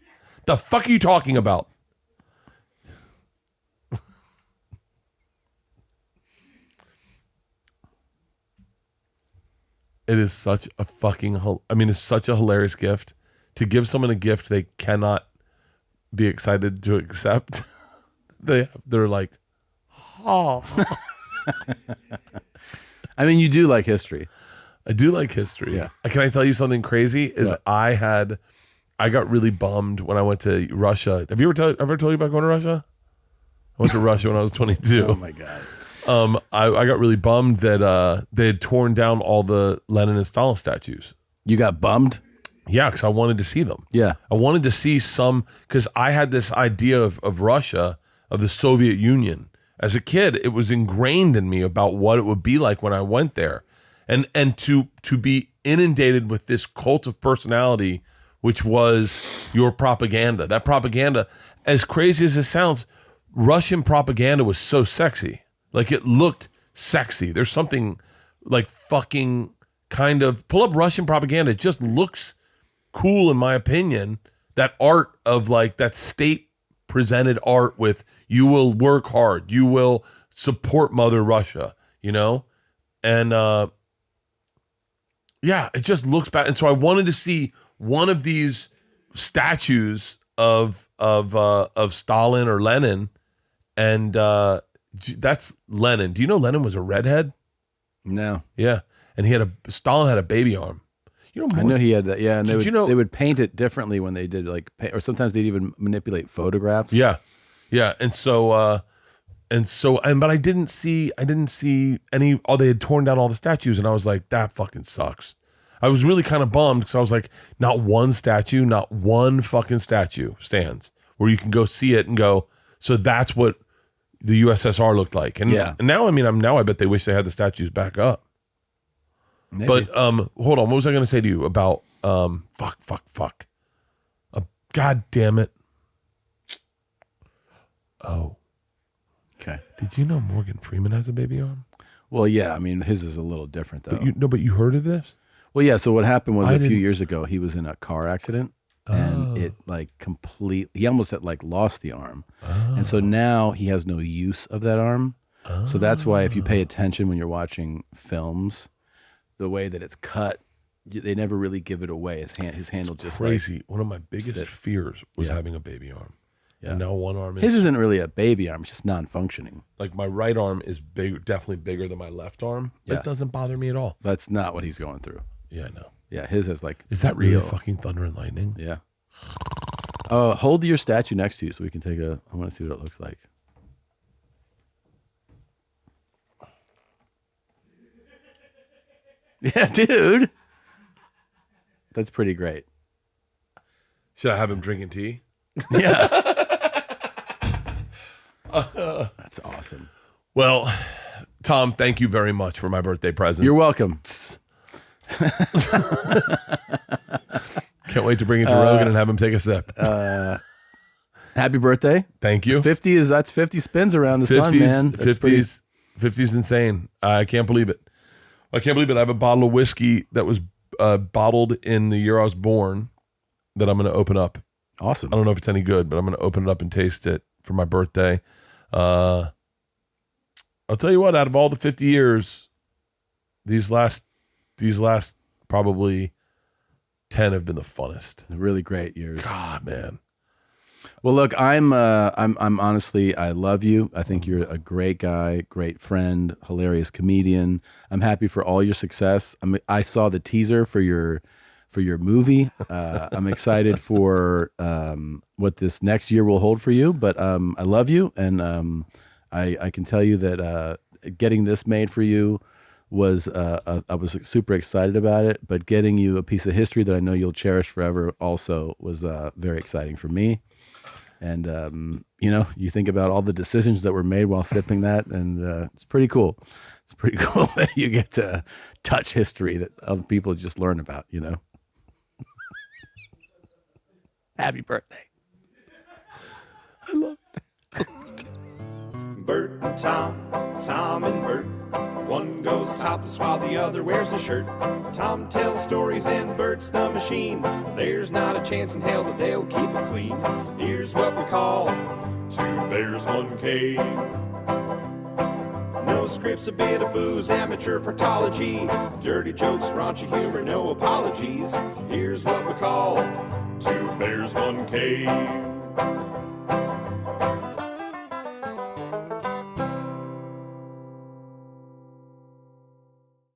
The fuck are you talking about? It is such a it's such a hilarious gift. To give someone a gift they cannot be excited to accept. They're like, oh. I mean, you do like history. I do like history. Yeah. Can I tell you something crazy? What? I got really bummed when I went to Russia. Have you ever told you about going to Russia? I went to Russia when I was 22. Oh my God. I got really bummed that they had torn down all the Lenin and Stalin statues. You got bummed? Yeah, because I wanted to see them. Yeah. I wanted to see because I had this idea of Russia, of the Soviet Union. As a kid, it was ingrained in me about what it would be like when I went there. And to be inundated with this cult of personality, which was your propaganda. That propaganda, as crazy as it sounds, Russian propaganda was so sexy. Like, it looked sexy. There's something like fucking kind of, pull up Russian propaganda. It just looks cool, in my opinion. That art of like that state presented art with, you will work hard, you will support Mother Russia, and yeah, it just looks bad. And so I wanted to see one of these statues of Stalin or Lenin, and that's Lenin. Do you know Lenin was a redhead? No. Yeah, and Stalin had a baby arm. I know he had that. Yeah, and they would paint it differently when they did or sometimes they'd even manipulate photographs. Yeah, and so but I didn't see any. Oh, they had torn down all the statues, and I was like, that fucking sucks. I was really kind of bummed because I was like, not one fucking statue stands where you can go see it and go, so that's what the USSR looked like. And, and now, I mean, I bet they wish they had the statues back up. Maybe. But hold on, what was I going to say to you about fuck. God damn it. Oh. Okay. Did you know Morgan Freeman has a baby arm? Well, yeah. I mean, his is a little different though. But you heard of this? Well, yeah. So what happened was a few years ago, he was in a car accident, and it like completely. He almost had like lost the arm, and so now he has no use of that arm. So that's why if you pay attention when you're watching films, the way that it's cut, they never really give it away. His hand will just crazy. Like, one of my biggest fears was having a baby arm. Yeah. And now one arm is... His isn't really a baby arm. It's just non-functioning. Like my right arm is big, definitely bigger than my left arm. But it doesn't bother me at all. That's not what he's going through. Yeah, I know. Yeah, his is like... Is that really fucking thunder and lightning? Yeah. Hold your statue next to you so we can take a... I want to see what it looks like. Yeah, dude. That's pretty great. Should I have him drinking tea? Yeah. That's awesome. Well, Tom, thank you very much for my birthday present. You're welcome. Can't wait to bring it to Rogan and have him take a sip. Happy birthday. Thank you. That's 50 spins around the sun, man. 50's insane. I can't believe it. I can't believe it. I have a bottle of whiskey that was bottled in the year I was born that I'm going to open up. Awesome. I don't know if it's any good, but I'm going to open it up and taste it for my birthday. I'll tell you what, out of all the 50 years, these last probably 10 have been the funnest. Really great years. God, man. Well, look, I'm honestly, I love you. I think you're a great guy, great friend, hilarious comedian. I'm happy for all your success. I saw the teaser for your movie. I'm excited for what this next year will hold for you. But I love you, and I can tell you that getting this made for you was I was super excited about it. But getting you a piece of history that I know you'll cherish forever also was very exciting for me. And you think about all the decisions that were made while sipping that, and it's pretty cool. It's pretty cool that you get to touch history that other people just learn about. Happy birthday. I love it. Bert and Tom and Bert. One goes topless while the other wears a shirt. Tom tells stories and Bert's the machine. There's not a chance in hell that they'll keep it clean. Here's what we call 2 Bears, 1 Cave. No scripts, a bit of booze, amateur partology. Dirty jokes, raunchy humor, no apologies. Here's what we call 2 Bears, 1 Cave.